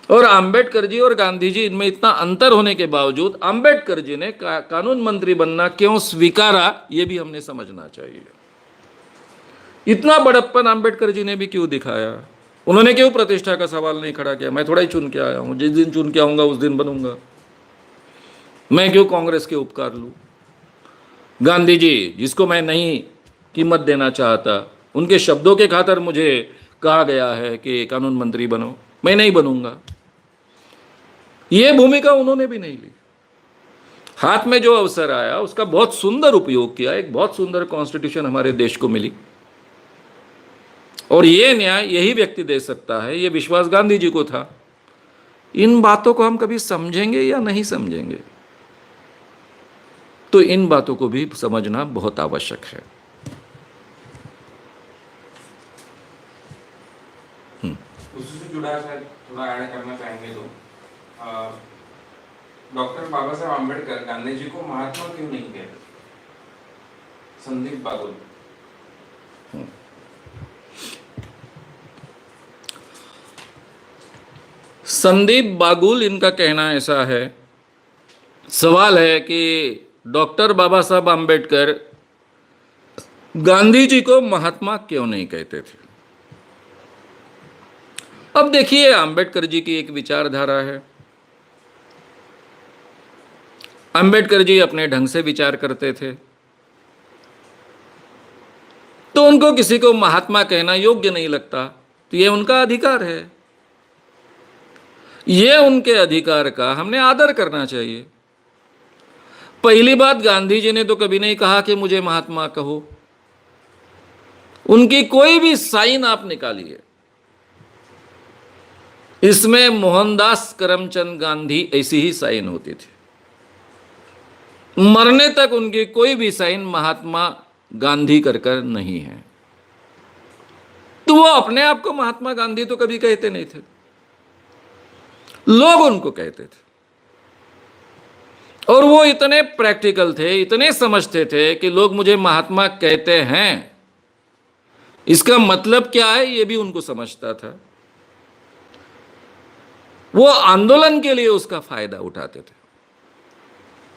और अंबेडकर जी और गांधी जी, इनमें इतना अंतर होने के बावजूद अंबेडकर जी ने कानून मंत्री बनना क्यों स्वीकारा, ये भी हमने समझना चाहिए। इतना बड़प्पन अंबेडकर जी ने भी क्यों दिखाया? उन्होंने क्यों प्रतिष्ठा का सवाल नहीं खड़ा किया? मैं थोड़ा ही चुन के आया हूं, जिस दिन चुन के आऊंगा उस दिन बनूंगा, मैं क्यों कांग्रेस के उपकार लूं? गांधी जी, जिसको मैं नहीं कीमत देना चाहता, उनके शब्दों के खातिर मुझे कहा गया है कि कानून मंत्री बनो, मैं नहीं बनूंगा। ये भूमिका उन्होंने भी नहीं ली। हाथ में जो अवसर आया उसका बहुत सुंदर उपयोग किया, एक बहुत सुंदर कॉन्स्टिट्यूशन हमारे देश को मिली। और ये न्याय यही व्यक्ति दे सकता है, ये विश्वास गांधी जी को था। इन बातों को हम कभी समझेंगे या नहीं समझेंगे, तो इन बातों को भी समझना बहुत आवश्यक है।
उसी से जुड़ा शायद थोड़ा ऐड करना चाहेंगे तो डॉक्टर बाबा साहब आम्बेडकर गांधी जी को महात्मा क्यों नहीं कहते? संदीप बागुल।
संदीप बागुल, इनका कहना ऐसा है, सवाल है कि डॉक्टर बाबा साहब आम्बेडकर गांधी जी को महात्मा क्यों नहीं कहते थे। अब देखिए, आम्बेडकर जी की एक विचारधारा है। आम्बेडकर जी अपने ढंग से विचार करते थे, तो उनको किसी को महात्मा कहना योग्य नहीं लगता, तो ये उनका अधिकार है। ये उनके अधिकार का हमने आदर करना चाहिए। पहली बात, गांधी जी ने तो कभी नहीं कहा कि मुझे महात्मा कहो। उनकी कोई भी साइन आप निकालिए, इसमें मोहनदास करमचंद गांधी ऐसी ही साइन होती थी। मरने तक उनकी कोई भी साइन महात्मा गांधी कर नहीं है। तो वो अपने आप को महात्मा गांधी तो कभी कहते नहीं थे, लोग उनको कहते थे। और वो इतने प्रैक्टिकल थे, इतने समझते थे कि लोग मुझे महात्मा कहते हैं, इसका मतलब क्या है ये भी उनको समझता था। वो आंदोलन के लिए उसका फायदा उठाते थे।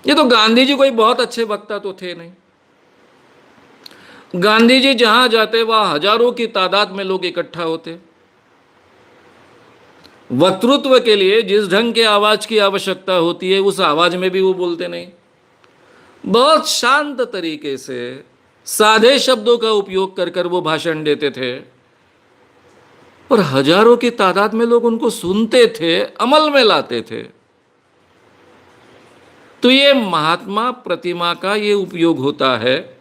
ये तो गांधी जी कोई बहुत अच्छे वक्ता तो थे नहीं। गांधी जी जहां जाते वहां हजारों की तादाद में लोग इकट्ठा होते। वक्तृत्व के लिए जिस ढंग के आवाज की आवश्यकता होती है, उस आवाज में भी वो बोलते नहीं। बहुत शांत तरीके से सादे शब्दों का उपयोग कर वो भाषण देते थे, और हजारों की तादाद में लोग उनको सुनते थे, अमल में लाते थे। तो ये महात्मा प्रतिमा का ये उपयोग होता है,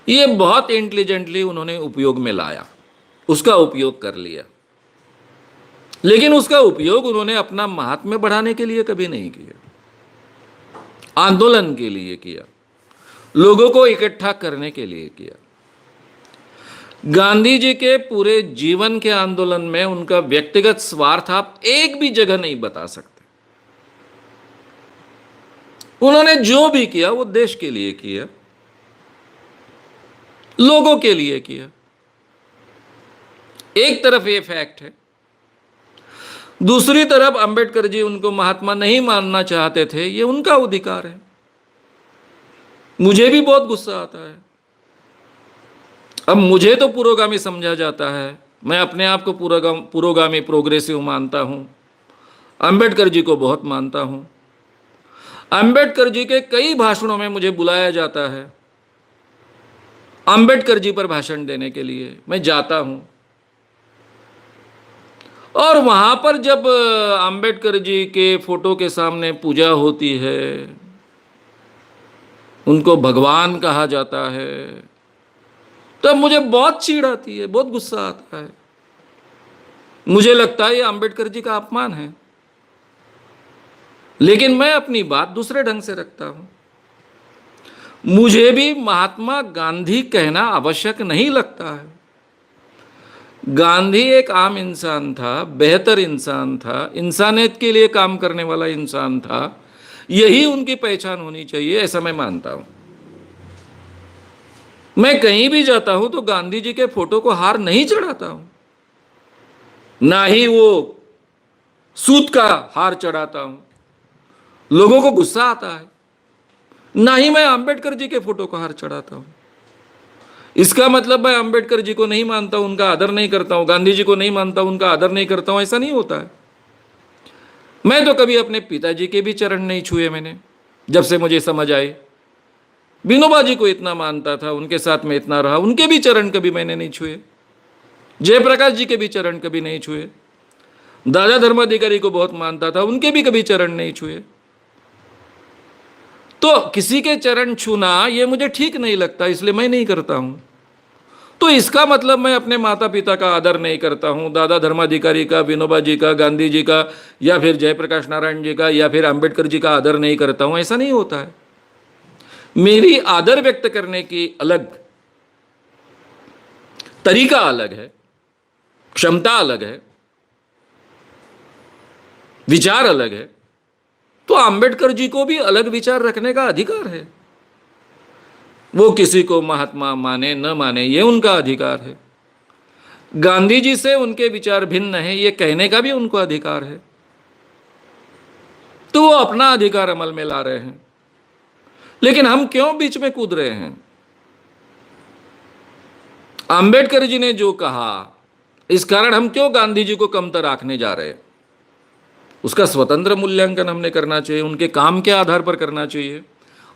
ये बहुत इंटेलिजेंटली उन्होंने उपयोग में लाया, उसका उपयोग कर लिया। लेकिन उसका उपयोग उन्होंने अपना महात्म्य बढ़ाने के लिए कभी नहीं किया, आंदोलन के लिए किया, लोगों को इकट्ठा करने के लिए किया। गांधी जी के पूरे जीवन के आंदोलन में उनका व्यक्तिगत स्वार्थ आप एक भी जगह नहीं बता सकते। उन्होंने जो भी किया वो देश के लिए किया, लोगों के लिए किया। एक तरफ ये फैक्ट है, दूसरी तरफ अंबेडकर जी उनको महात्मा नहीं मानना चाहते थे, ये उनका अधिकार है। मुझे भी बहुत गुस्सा आता है। अब मुझे तो पुरोगामी समझा जाता है, मैं अपने आप को पुरोगामी प्रोग्रेसिव मानता हूं, अंबेडकर जी को बहुत मानता हूं। अंबेडकर जी के कई भाषणों में मुझे बुलाया जाता है, अंबेडकर जी पर भाषण देने के लिए मैं जाता हूं। और वहां पर जब अंबेडकर जी के फोटो के सामने पूजा होती है, उनको भगवान कहा जाता है, तब मुझे बहुत चीड़ आती है, बहुत गुस्सा आता है। मुझे लगता है ये अंबेडकर जी का अपमान है। लेकिन मैं अपनी बात दूसरे ढंग से रखता हूं। मुझे भी महात्मा गांधी कहना आवश्यक नहीं लगता है। गांधी एक आम इंसान था, बेहतर इंसान था, इंसानियत के लिए काम करने वाला इंसान था। यही उनकी पहचान होनी चाहिए, ऐसा मैं मानता हूं। मैं कहीं भी जाता हूं तो गांधी जी के फोटो को हार नहीं चढ़ाता हूं, ना ही वो सूत का हार चढ़ाता हूं, लोगों को गुस्सा आता है। ना ही मैं अंबेडकर जी के फोटो को हार चढ़ाता हूं। इसका मतलब मैं अंबेडकर जी को नहीं मानता हूं, उनका आदर नहीं करता हूं, गांधी जी को नहीं मानता हूं, उनका आदर नहीं करता हूं, ऐसा नहीं होता है। मैं तो कभी अपने पिताजी के भी चरण नहीं छुए मैंने, जब से मुझे समझ आए। विनोबा जी को इतना मानता था, उनके साथ में इतना रहा, उनके भी चरण कभी मैंने नहीं छुए। जयप्रकाश जी के भी चरण कभी नहीं छुए। दादा धर्माधिकारी को बहुत मानता था, उनके भी कभी चरण नहीं छुए। तो किसी के चरण छूना ये मुझे ठीक नहीं लगता, इसलिए मैं नहीं करता हूं। तो इसका मतलब मैं अपने माता पिता का आदर नहीं करता हूं, दादा धर्माधिकारी का, विनोबा जी का, गांधी जी का, या फिर जयप्रकाश नारायण जी का, या फिर अंबेडकर जी का आदर नहीं करता हूं, ऐसा नहीं होता है। मेरी आदर व्यक्त करने की अलग तरीका अलग है, क्षमता अलग है, विचार अलग है। तो अंबेडकर जी को भी अलग विचार रखने का अधिकार है। वो किसी को महात्मा माने न माने, ये उनका अधिकार है। गांधी जी से उनके विचार भिन्न है, ये कहने का भी उनको अधिकार है। तो वो अपना अधिकार अमल में ला रहे हैं, लेकिन हम क्यों बीच में कूद रहे हैं? अंबेडकर जी ने जो कहा, इस कारण हम क्यों गांधी जी को कमतर आंकने जा रहे हैं? उसका स्वतंत्र मूल्यांकन हमने करना चाहिए, उनके काम के आधार पर करना चाहिए,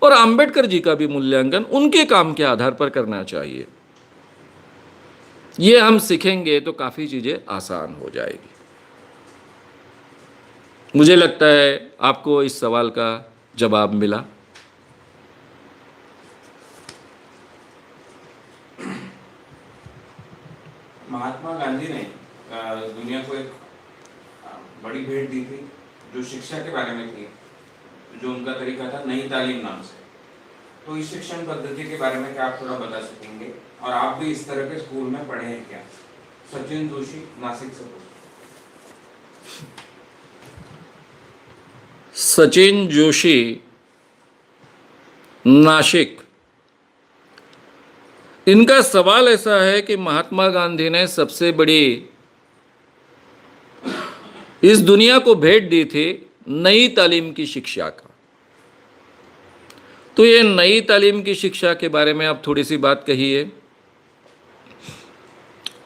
और अंबेडकर जी का भी मूल्यांकन उनके काम के आधार पर करना चाहिए। ये हम सीखेंगे तो काफी चीजें आसान हो जाएगी। मुझे लगता है आपको इस सवाल का जवाब मिला।
महात्मा गांधी ने दुनिया को एक बड़ी भेंट दी थी जो शिक्षा के बारे में थी, जो उनका तरीका था नई तालीम नाम से। तो इस शिक्षण पद्धति के बारे में क्या आप थोड़ा बता सकेंगे? और आप भी इस तरह के स्कूल में पढ़े हैं क्या? सचिन जोशी, नासिक से।
सचिन जोशी, नासिक। इनका सवाल ऐसा है कि महात्मा गांधी ने सबसे बड़ी इस दुनिया को भेंट दी थी नई तालीम की शिक्षा का। तो ये नई तालीम की शिक्षा के बारे में आप थोड़ी सी बात कहिए,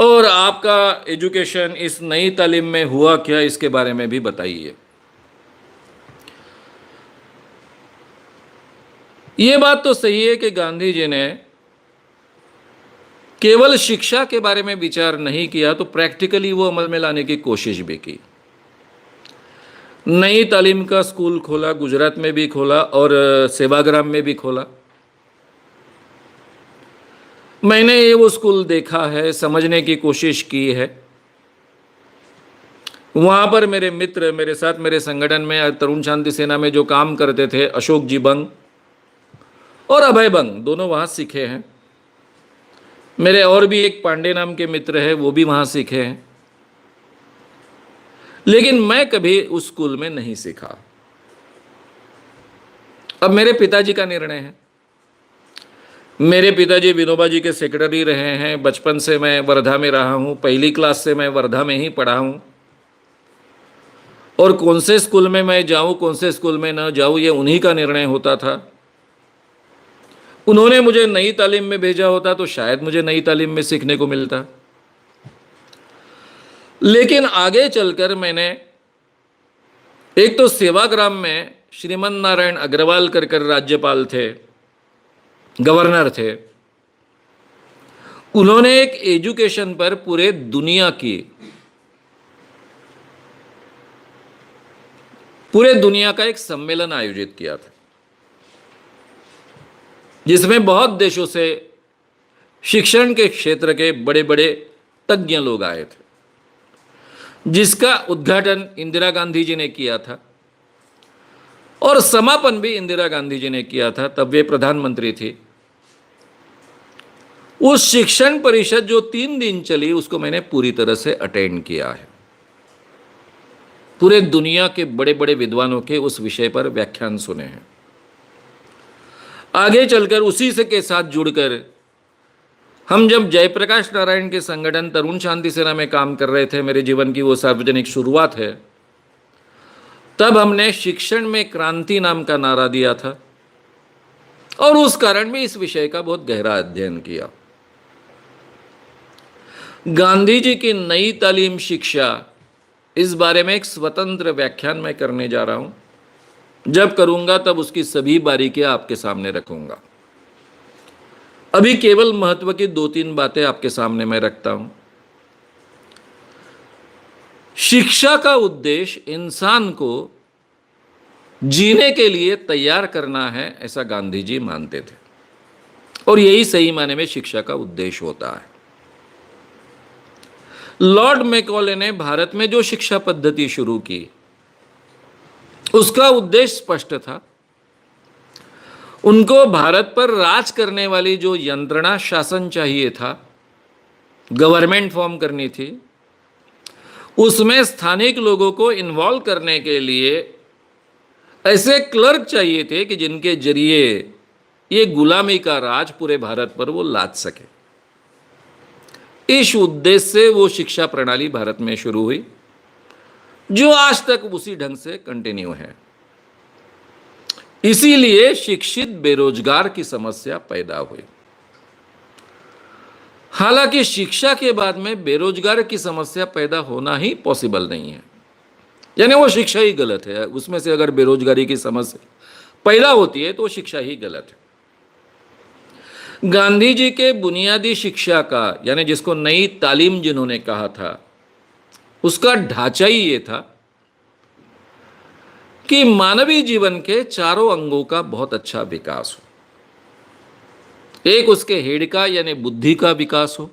और आपका एजुकेशन इस नई तालीम में हुआ क्या, इसके बारे में भी बताइए। ये बात तो सही है कि गांधी जी ने केवल शिक्षा के बारे में विचार नहीं किया, तो प्रैक्टिकली वो अमल में लाने की कोशिश भी की। नई तालीम का स्कूल खोला, गुजरात में भी खोला और सेवाग्राम में भी खोला। मैंने ये वो स्कूल देखा है, समझने की कोशिश की है। वहाँ पर मेरे मित्र, मेरे साथ मेरे संगठन में तरुण शांति सेना में जो काम करते थे, अशोक जी बंग और अभय बंग, दोनों वहाँ सीखे हैं। मेरे और भी एक पांडे नाम के मित्र हैं, वो भी वहाँ सीखे हैं। लेकिन मैं कभी उस स्कूल में नहीं सीखा। अब मेरे पिताजी का निर्णय है। मेरे पिताजी विनोबा जी के सेक्रेटरी रहे हैं। बचपन से मैं वर्धा में रहा हूँ, पहली क्लास से मैं वर्धा में ही पढ़ा हूँ। और कौन से स्कूल में मैं जाऊँ, कौन से स्कूल में न जाऊँ, ये उन्हीं का निर्णय होता था। उन्होंने मुझे नई तालीम में भेजा होता तो शायद मुझे नई तालीम में सीखने को मिलता। लेकिन आगे चलकर मैंने, एक तो सेवाग्राम में श्रीमन नारायण अग्रवाल कर राज्यपाल थे, गवर्नर थे। उन्होंने एक एजुकेशन पर पूरे दुनिया का एक सम्मेलन आयोजित किया था, जिसमें बहुत देशों से शिक्षण के क्षेत्र के बड़े बड़े तज्ञ लोग आए थे, जिसका उद्घाटन इंदिरा गांधी जी ने किया था और समापन भी इंदिरा गांधी जी ने किया था, तब वे प्रधानमंत्री थी। उस शिक्षण परिषद जो 3 दिन चली, उसको मैंने पूरी तरह से अटेंड किया है। पूरे दुनिया के बड़े बड़े विद्वानों के उस विषय पर व्याख्यान सुने हैं। आगे चलकर उसी से के साथ जुड़कर हम जब जयप्रकाश नारायण के संगठन तरुण शांति सेना में काम कर रहे थे, मेरे जीवन की वो सार्वजनिक शुरुआत है, तब हमने शिक्षण में क्रांति नाम का नारा दिया था और उस कारण भी इस विषय का बहुत गहरा अध्ययन किया। गांधी जी की नई तालीम शिक्षा, इस बारे में एक स्वतंत्र व्याख्यान मैं करने जा रहा हूं। जब करूंगा तब उसकी सभी बारीकियां आपके सामने रखूंगा। अभी केवल महत्व की 2-3 बातें आपके सामने मैं रखता हूं। शिक्षा का उद्देश्य इंसान को जीने के लिए तैयार करना है, ऐसा गांधी जी मानते थे। और यही सही मायने में शिक्षा का उद्देश्य होता है। लॉर्ड मैकॉले ने भारत में जो शिक्षा पद्धति शुरू की, उसका उद्देश्य स्पष्ट था। उनको भारत पर राज करने वाली जो यंत्रणा शासन चाहिए था, गवर्नमेंट फॉर्म करनी थी, उसमें स्थानिक लोगों को इन्वॉल्व करने के लिए ऐसे क्लर्क चाहिए थे कि जिनके जरिए ये गुलामी का राज पूरे भारत पर वो लाद सके। इस उद्देश्य से वो शिक्षा प्रणाली भारत में शुरू हुई, जो आज तक उसी ढंग से कंटिन्यू है। इसीलिए शिक्षित बेरोजगार की समस्या पैदा हुई। हालांकि शिक्षा के बाद में बेरोजगार की समस्या पैदा होना ही पॉसिबल नहीं है, यानी वो शिक्षा ही गलत है। उसमें से अगर बेरोजगारी की समस्या पैदा होती है तो शिक्षा ही गलत है। गांधी जी के बुनियादी शिक्षा का, यानी जिसको नई तालीम जिन्होंने कहा था, उसका ढांचा ही ये था कि मानवीय जीवन के चारों अंगों का बहुत अच्छा विकास हो। एक उसके हेड का यानी बुद्धि का विकास हो।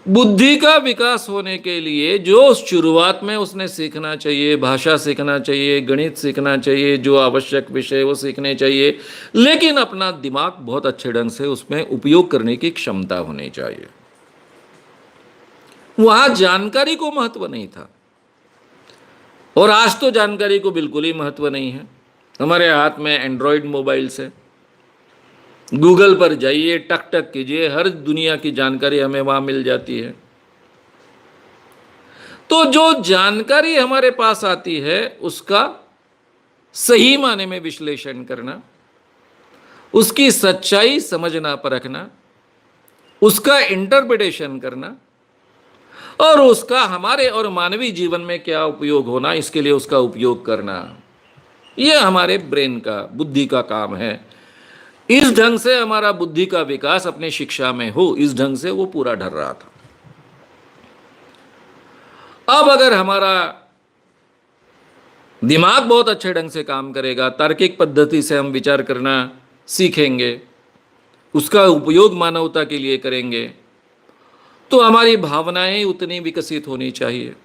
बुद्धि का विकास होने के लिए जो शुरुआत में उसने सीखना चाहिए, भाषा सीखना चाहिए, गणित सीखना चाहिए, जो आवश्यक विषय वो सीखने चाहिए, लेकिन अपना दिमाग बहुत अच्छे ढंग से उसमें उपयोग करने की क्षमता होनी चाहिए। वहां जानकारी को महत्व नहीं था, और आज तो जानकारी को बिल्कुल ही महत्व नहीं है। हमारे हाथ में एंड्रॉयड मोबाइल्स है, गूगल पर जाइए, टक टक कीजिए, हर दुनिया की जानकारी हमें वहां मिल जाती है। तो जो जानकारी हमारे पास आती है उसका सही माने में विश्लेषण करना, उसकी सच्चाई समझना, परखना, उसका इंटरप्रिटेशन करना, और उसका हमारे और मानवीय जीवन में क्या उपयोग होना, इसके लिए उसका उपयोग करना, यह हमारे ब्रेन का, बुद्धि का काम है। इस ढंग से हमारा बुद्धि का विकास अपने शिक्षा में हो, इस ढंग से वो पूरा ढल रहा था। अब अगर हमारा दिमाग बहुत अच्छे ढंग से काम करेगा, तार्किक पद्धति से हम विचार करना सीखेंगे, उसका उपयोग मानवता के लिए करेंगे, तो हमारी भावनाएं उतनी विकसित होनी चाहिए,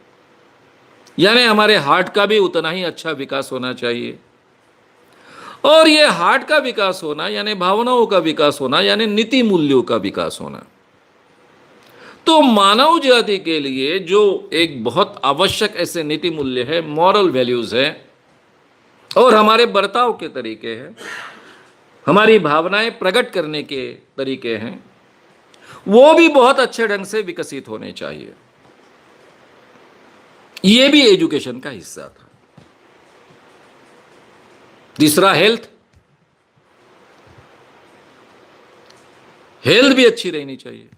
यानी हमारे हार्ट का भी उतना ही अच्छा विकास होना चाहिए। और ये हार्ट का विकास होना यानी भावनाओं का विकास होना, यानी नीति मूल्यों का विकास होना, तो मानव जाति के लिए जो एक बहुत आवश्यक ऐसे नीति मूल्य है, मॉरल वैल्यूज है, और हमारे बर्ताव के तरीके हैं, हमारी भावनाएं प्रकट करने के तरीके हैं, वो भी बहुत अच्छे ढंग से विकसित होने चाहिए। ये भी एजुकेशन का हिस्सा था। तीसरा हेल्थ भी अच्छी रहनी चाहिए।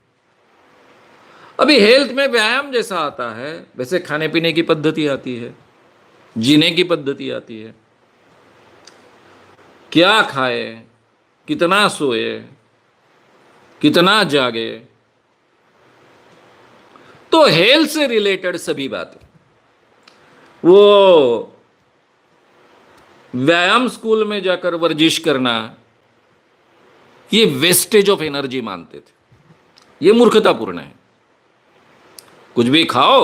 अभी हेल्थ में व्यायाम जैसा आता है, वैसे खाने पीने की पद्धति आती है, जीने की पद्धति आती है, क्या खाए, कितना सोए, कितना जागे, तो हेल्थ से रिलेटेड सभी बातें। वो व्यायाम स्कूल में जाकर वर्जिश करना, ये वेस्टेज ऑफ एनर्जी मानते थे, ये मूर्खतापूर्ण है। कुछ भी खाओ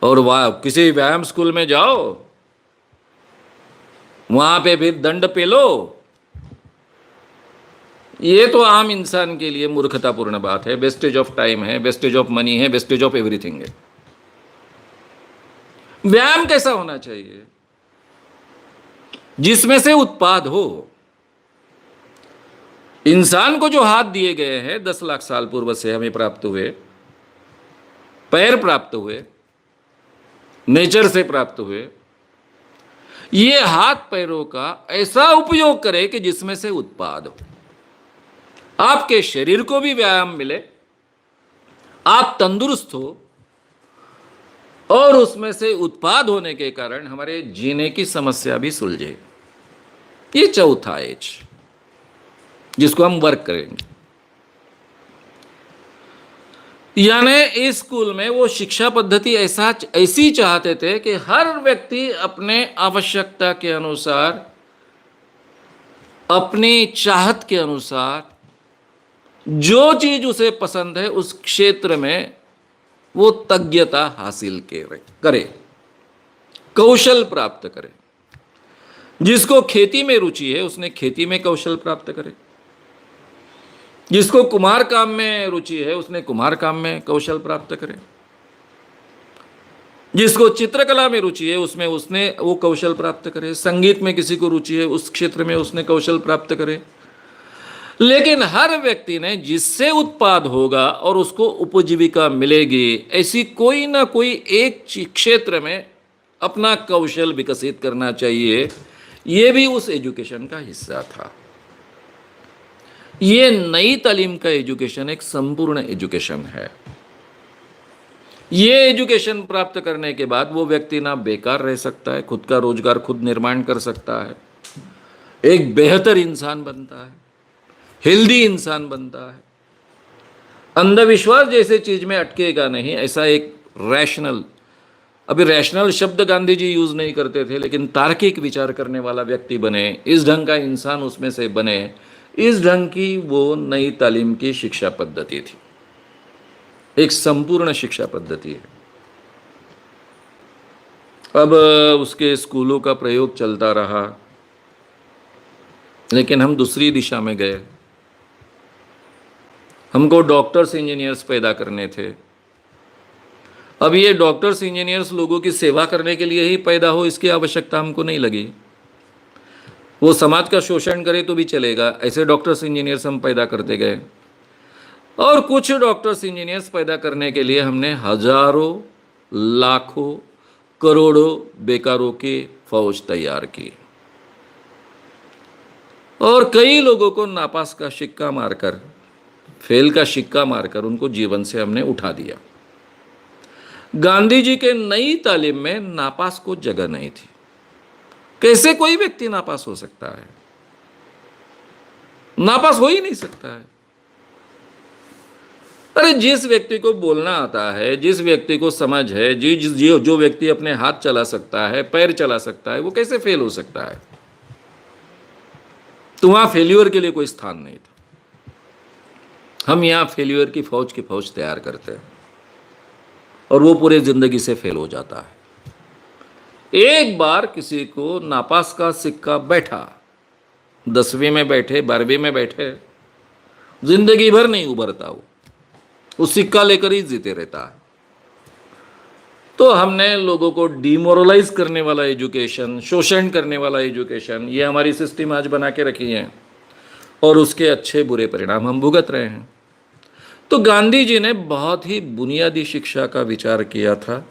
और वहां किसी व्यायाम स्कूल में जाओ, वहां पे फिर दंड पे लो, ये तो आम इंसान के लिए मूर्खतापूर्ण बात है। वेस्टेज ऑफ टाइम है, वेस्टेज ऑफ मनी है, वेस्टेज ऑफ एवरीथिंग है। व्यायाम कैसा होना चाहिए? जिसमें से उत्पाद हो। इंसान को जो हाथ दिए गए हैं 10 लाख साल पूर्व से हमें प्राप्त हुए, पैर प्राप्त हुए, नेचर से प्राप्त हुए, ये हाथ पैरों का ऐसा उपयोग करें कि जिसमें से उत्पाद हो, आपके शरीर को भी व्यायाम मिले, आप तंदुरुस्त हो, और उसमें से उत्पाद होने के कारण हमारे जीने की समस्या भी सुलझे। ये चौथा एज जिसको हम वर्क करेंगे। यानी इस स्कूल में वो शिक्षा पद्धति ऐसी चाहते थे कि हर व्यक्ति अपने आवश्यकता के अनुसार, अपनी चाहत के अनुसार जो चीज उसे पसंद है उस क्षेत्र में वो तज्ञता हासिल करे, कौशल प्राप्त करे। जिसको खेती में रुचि है उसने खेती में कौशल प्राप्त करे, जिसको कुम्हार काम में रुचि है उसने कुम्हार काम में कौशल प्राप्त करे, जिसको चित्रकला में रुचि है उसमें उसने वो कौशल प्राप्त करे, संगीत में किसी को रुचि है उस क्षेत्र में उसने कौशल प्राप्त करे। लेकिन हर व्यक्ति ने जिससे उत्पाद होगा और उसको उपजीविका मिलेगी, ऐसी कोई ना कोई एक क्षेत्र में अपना कौशल विकसित करना चाहिए। ये भी उस एजुकेशन का हिस्सा था। ये नई तालीम का एजुकेशन एक संपूर्ण एजुकेशन है। ये एजुकेशन प्राप्त करने के बाद वो व्यक्ति ना बेकार रह सकता है, खुद का रोजगार खुद निर्माण कर सकता है, एक बेहतर इंसान बनता है, हेल्दी इंसान बनता है, अंधविश्वास जैसे चीज में अटकेगा नहीं। ऐसा एक रैशनल, अभी रैशनल शब्द गांधी जी यूज नहीं करते थे, लेकिन तार्किक विचार करने वाला व्यक्ति बने, इस ढंग का इंसान उसमें से बने, इस ढंग की वो नई तालीम की शिक्षा पद्धति थी। एक संपूर्ण शिक्षा पद्धति है। अब उसके स्कूलों का प्रयोग चलता रहा, लेकिन हम दूसरी दिशा में गए। हमको डॉक्टर्स इंजीनियर्स पैदा करने थे। अब ये डॉक्टर्स इंजीनियर्स लोगों की सेवा करने के लिए ही पैदा हो, इसकी आवश्यकता हमको नहीं लगी। वो समाज का शोषण करे तो भी चलेगा, ऐसे डॉक्टर्स इंजीनियर्स हम पैदा करते गए। और कुछ डॉक्टर्स इंजीनियर्स पैदा करने के लिए हमने हजारों, लाखों, करोड़ों बेकारों की फौज तैयार की और कई लोगों को नापास का सिक्का मारकर, फेल का सिक्का मारकर उनको जीवन से हमने उठा दिया। गांधी जी के नई तालीम में नापास को जगह नहीं थी। कैसे कोई व्यक्ति नापास हो सकता है? नापास हो ही नहीं सकता है। अरे जिस व्यक्ति को बोलना आता है, जिस व्यक्ति को समझ है, जो व्यक्ति अपने हाथ चला सकता है, पैर चला सकता है, वो कैसे फेल हो सकता है? तो वहां फेल्यूर के लिए कोई स्थान नहीं था। हम यहां फेल्यूर की फौज तैयार करते हैं और वो पूरे जिंदगी से फेल हो जाता है। एक बार किसी को नापास का सिक्का बैठा, 10वीं में बैठे, 12वीं में बैठे, जिंदगी भर नहीं उभरता, वो सिक्का लेकर ही जीते रहता है। तो हमने लोगों को डिमोरलाइज करने वाला एजुकेशन, शोषण करने वाला एजुकेशन, ये हमारी सिस्टम आज बना के रखी है और उसके अच्छे बुरे परिणाम हम भुगत रहे हैं। तो गांधी जी ने बहुत ही बुनियादी शिक्षा का विचार किया था।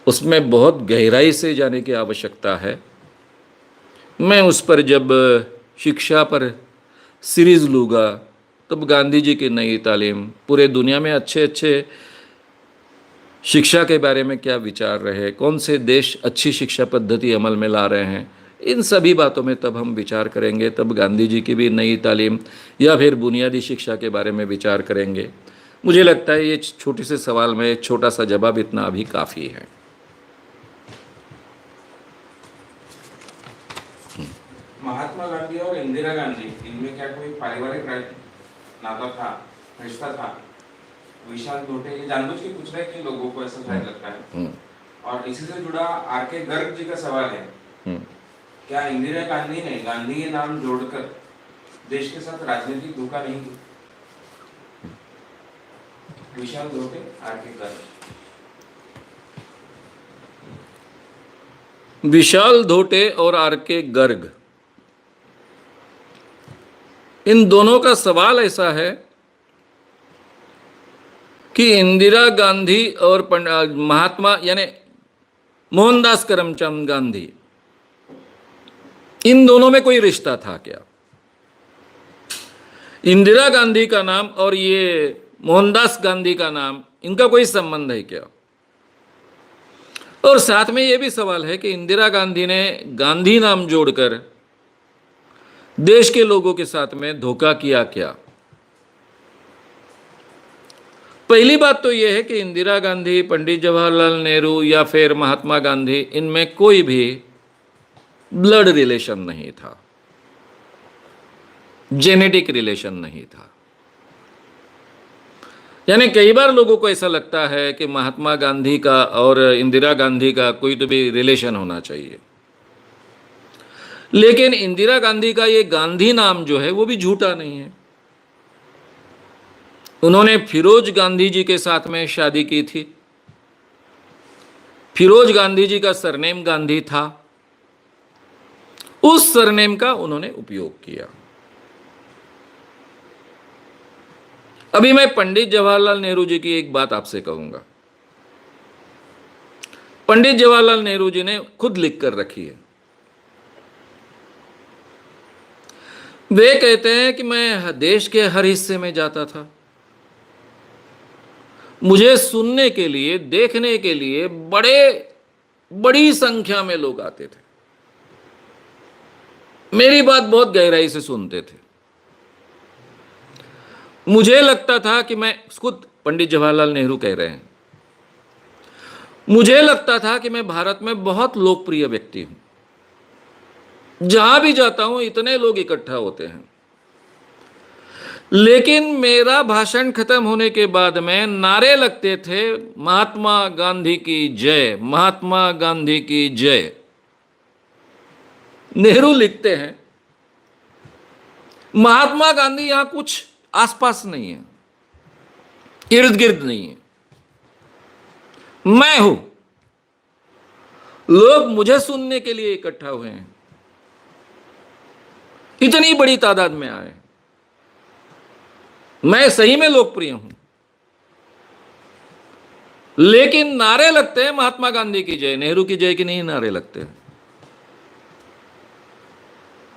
उसमें बहुत गहराई से जाने की आवश्यकता है। मैं उस पर जब शिक्षा पर सीरीज लूँगा तब गांधी जी की नई तालीम, पूरे दुनिया में अच्छे अच्छे शिक्षा के बारे में क्या विचार रहे, कौन से देश अच्छी शिक्षा पद्धति अमल में ला रहे हैं, इन सभी बातों में तब हम विचार करेंगे। तब गांधी जी की भी नई तालीम या फिर बुनियादी शिक्षा के बारे में विचार करेंगे। मुझे लगता है ये छोटे से सवाल में एक छोटा सा जवाब इतना अभी काफ़ी है।
महात्मा गांधी और इंदिरा गांधी, इनमें क्या कोई पारिवारिक नाता था, रिश्ता था? विशाल धोटे ये जानबूझ के पूछ रहे हैं कि लोगों को ऐसा शायद लगता है। और इसी से जुड़ा आर.के. गर्ग जी का सवाल है, क्या इंदिरा गांधी ने गांधी के नाम जोड़कर देश के साथ राजनीतिक धोखा नहीं किया? विशाल धोटे, आर.के. गर्ग।
विशाल धोटे और आर.के. गर्ग, इन दोनों का सवाल ऐसा है कि इंदिरा गांधी और महात्मा यानी मोहनदास करमचंद गांधी, इन दोनों में कोई रिश्ता था क्या? इंदिरा गांधी का नाम और ये मोहनदास गांधी का नाम, इनका कोई संबंध है क्या? और साथ में ये भी सवाल है कि इंदिरा गांधी ने गांधी नाम जोड़कर देश के लोगों के साथ में धोखा किया क्या? पहली बात तो यह है कि इंदिरा गांधी, पंडित जवाहरलाल नेहरू या फिर महात्मा गांधी, इनमें कोई भी ब्लड रिलेशन नहीं था, जेनेटिक रिलेशन नहीं था। यानी कई बार लोगों को ऐसा लगता है कि महात्मा गांधी का और इंदिरा गांधी का कोई तो भी रिलेशन होना चाहिए, लेकिन इंदिरा गांधी का ये गांधी नाम जो है वो भी झूठा नहीं है। उन्होंने फिरोज गांधी जी के साथ में शादी की थी। फिरोज गांधी जी का सरनेम गांधी था, उस सरनेम का उन्होंने उपयोग किया। अभी मैं पंडित जवाहरलाल नेहरू जी की एक बात आपसे कहूंगा। पंडित जवाहरलाल नेहरू जी ने खुद लिख कर रखी है। वे कहते हैं कि मैं देश के हर हिस्से में जाता था, मुझे सुनने के लिए, देखने के लिए बड़ी संख्या में लोग आते थे, मेरी बात बहुत गहराई से सुनते थे। मुझे लगता था कि मैं, खुद पंडित जवाहरलाल नेहरू कह रहे हैं, मुझे लगता था कि मैं भारत में बहुत लोकप्रिय व्यक्ति हूं, जहां भी जाता हूं इतने लोग इकट्ठा होते हैं। लेकिन मेरा भाषण खत्म होने के बाद में नारे लगते थे, महात्मा गांधी की जय, महात्मा गांधी की जय। नेहरू लिखते हैं, महात्मा गांधी यहां कुछ आसपास नहीं है, इर्द गिर्द नहीं है, मैं हूं। लोग मुझे सुनने के लिए इकट्ठा हुए हैं, इतनी बड़ी तादाद में आए। मैं सही में लोकप्रिय हूं, लेकिन नारे लगते हैं महात्मा गांधी की जय, नेहरू की जय की नहीं नारे लगते हैं।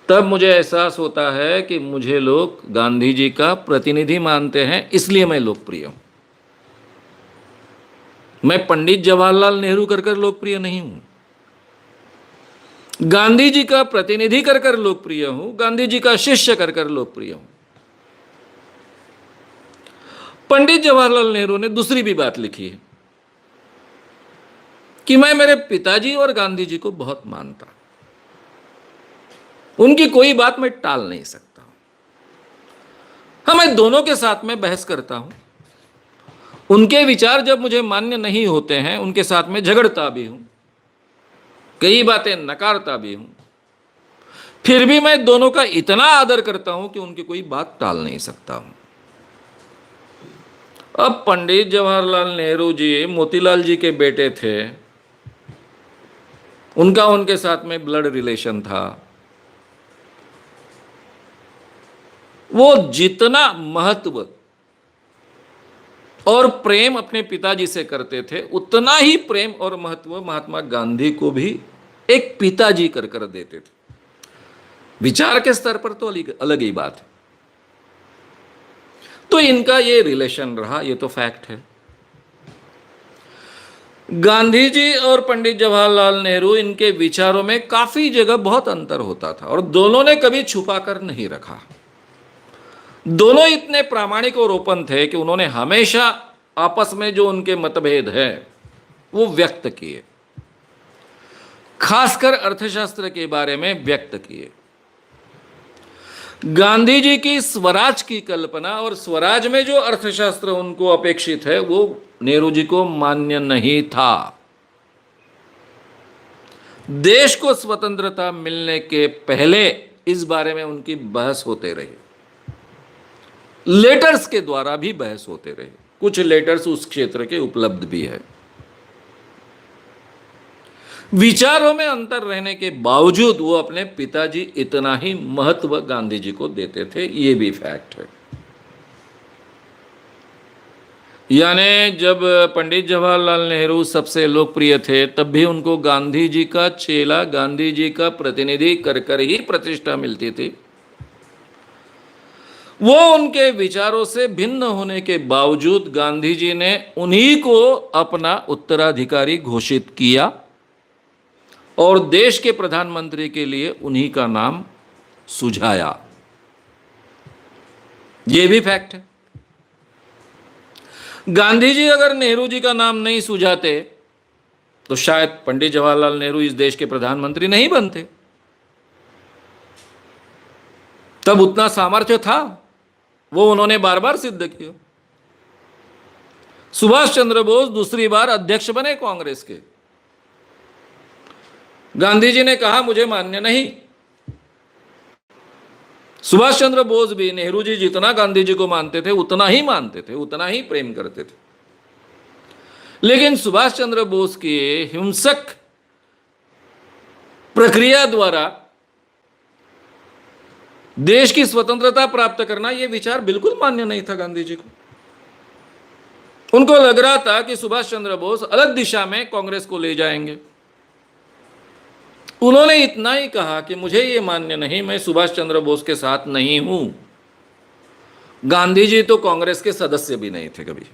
तब मुझे एहसास होता है कि मुझे लोग गांधी जी का प्रतिनिधि मानते हैं, इसलिए मैं लोकप्रिय हूं। मैं पंडित जवाहरलाल नेहरू कर लोकप्रिय नहीं हूं, गांधी जी का प्रतिनिधि कर लोकप्रिय हूं, गांधी जी का शिष्य कर लोकप्रिय हूं। पंडित जवाहरलाल नेहरू ने दूसरी भी बात लिखी है कि मैं मेरे पिताजी और गांधी जी को बहुत मानता, उनकी कोई बात मैं टाल नहीं सकता। हाँ, मैं दोनों के साथ में बहस करता हूं, उनके विचार जब मुझे मान्य नहीं होते हैं उनके साथ में झगड़ता भी हूं, कई बातें नकारता भी हूं, फिर भी मैं दोनों का इतना आदर करता हूं कि उनकी कोई बात टाल नहीं सकता हूं। अब पंडित जवाहरलाल नेहरू जी मोतीलाल जी के बेटे थे, उनका उनके साथ में ब्लड रिलेशन था। वो जितना महत्व और प्रेम अपने पिताजी से करते थे, उतना ही प्रेम और महत्व महात्मा गांधी को भी एक पिताजी कर देते थे। विचार के स्तर पर तो अलग ही बात है। तो इनका ये रिलेशन रहा, ये तो फैक्ट है। गांधी जी और पंडित जवाहरलाल नेहरू, इनके विचारों में काफी जगह बहुत अंतर होता था और दोनों ने कभी छुपा कर नहीं रखा। दोनों इतने प्रामाणिक और ओपन थे कि उन्होंने हमेशा आपस में जो उनके मतभेद है वो व्यक्त किए, खासकर अर्थशास्त्र के बारे में व्यक्त किए। गांधी जी की स्वराज की कल्पना और स्वराज में जो अर्थशास्त्र उनको अपेक्षित है वो नेहरू जी को मान्य नहीं था। देश को स्वतंत्रता मिलने के पहले इस बारे में उनकी बहस होते रही, लेटर्स के द्वारा भी बहस होते रहे, कुछ लेटर्स उस क्षेत्र के उपलब्ध भी है। विचारों में अंतर रहने के बावजूद वो अपने पिताजी इतना ही महत्व गांधी जी को देते थे, ये भी फैक्ट है। यानी जब पंडित जवाहरलाल नेहरू सबसे लोकप्रिय थे, तब भी उनको गांधी जी का चेला, गांधी जी का प्रतिनिधि कर ही प्रतिष्ठा मिलती थी। वो उनके विचारों से भिन्न होने के बावजूद गांधी जी ने उन्हीं को अपना उत्तराधिकारी घोषित किया और देश के प्रधानमंत्री के लिए उन्हीं का नाम सुझाया। ये भी फैक्ट है। गांधी जी अगर नेहरू जी का नाम नहीं सुझाते तो शायद पंडित जवाहरलाल नेहरू इस देश के प्रधानमंत्री नहीं बनते। तब उतना सामर्थ्य था, वो उन्होंने बार बार सिद्ध किया। सुभाष चंद्र बोस दूसरी बार अध्यक्ष बने कांग्रेस के। गांधी जी ने कहा मुझे मान्य नहीं। सुभाष चंद्र बोस भी नेहरू जी जितना गांधी जी को मानते थे उतना ही मानते थे, उतना ही प्रेम करते थे। लेकिन सुभाष चंद्र बोस की हिंसक प्रक्रिया द्वारा देश की स्वतंत्रता प्राप्त करना यह विचार बिल्कुल मान्य नहीं था गांधी जी को। उनको लग रहा था कि सुभाष चंद्र बोस अलग दिशा में कांग्रेस को ले जाएंगे। उन्होंने इतना ही कहा कि मुझे यह मान्य नहीं, मैं सुभाष चंद्र बोस के साथ नहीं हूं। गांधी जी तो कांग्रेस के सदस्य भी नहीं थे, कभी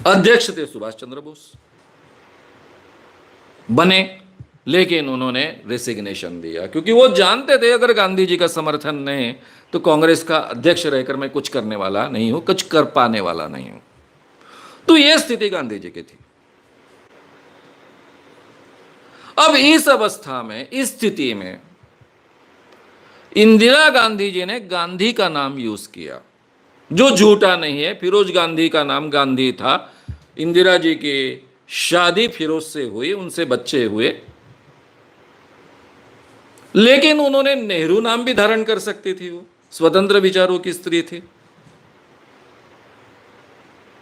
अध्यक्ष थे सुभाष चंद्र बोस बने, लेकिन उन्होंने रेसिग्नेशन दिया क्योंकि वो जानते थे अगर गांधी जी का समर्थन नहीं तो कांग्रेस का अध्यक्ष रहकर मैं कुछ करने वाला नहीं हूं, कुछ कर पाने वाला नहीं हूं। तो यह स्थिति गांधी जी की थी। अब इस अवस्था में, इस स्थिति में इंदिरा गांधी जी ने गांधी का नाम यूज किया, जो झूठा नहीं है। फिरोज गांधी का नाम गांधी था। इंदिरा जी की शादी फिरोज से हुई, उनसे बच्चे हुए, लेकिन उन्होंने नेहरू नाम भी धारण कर सकती थी। वो स्वतंत्र विचारों की स्त्री थी।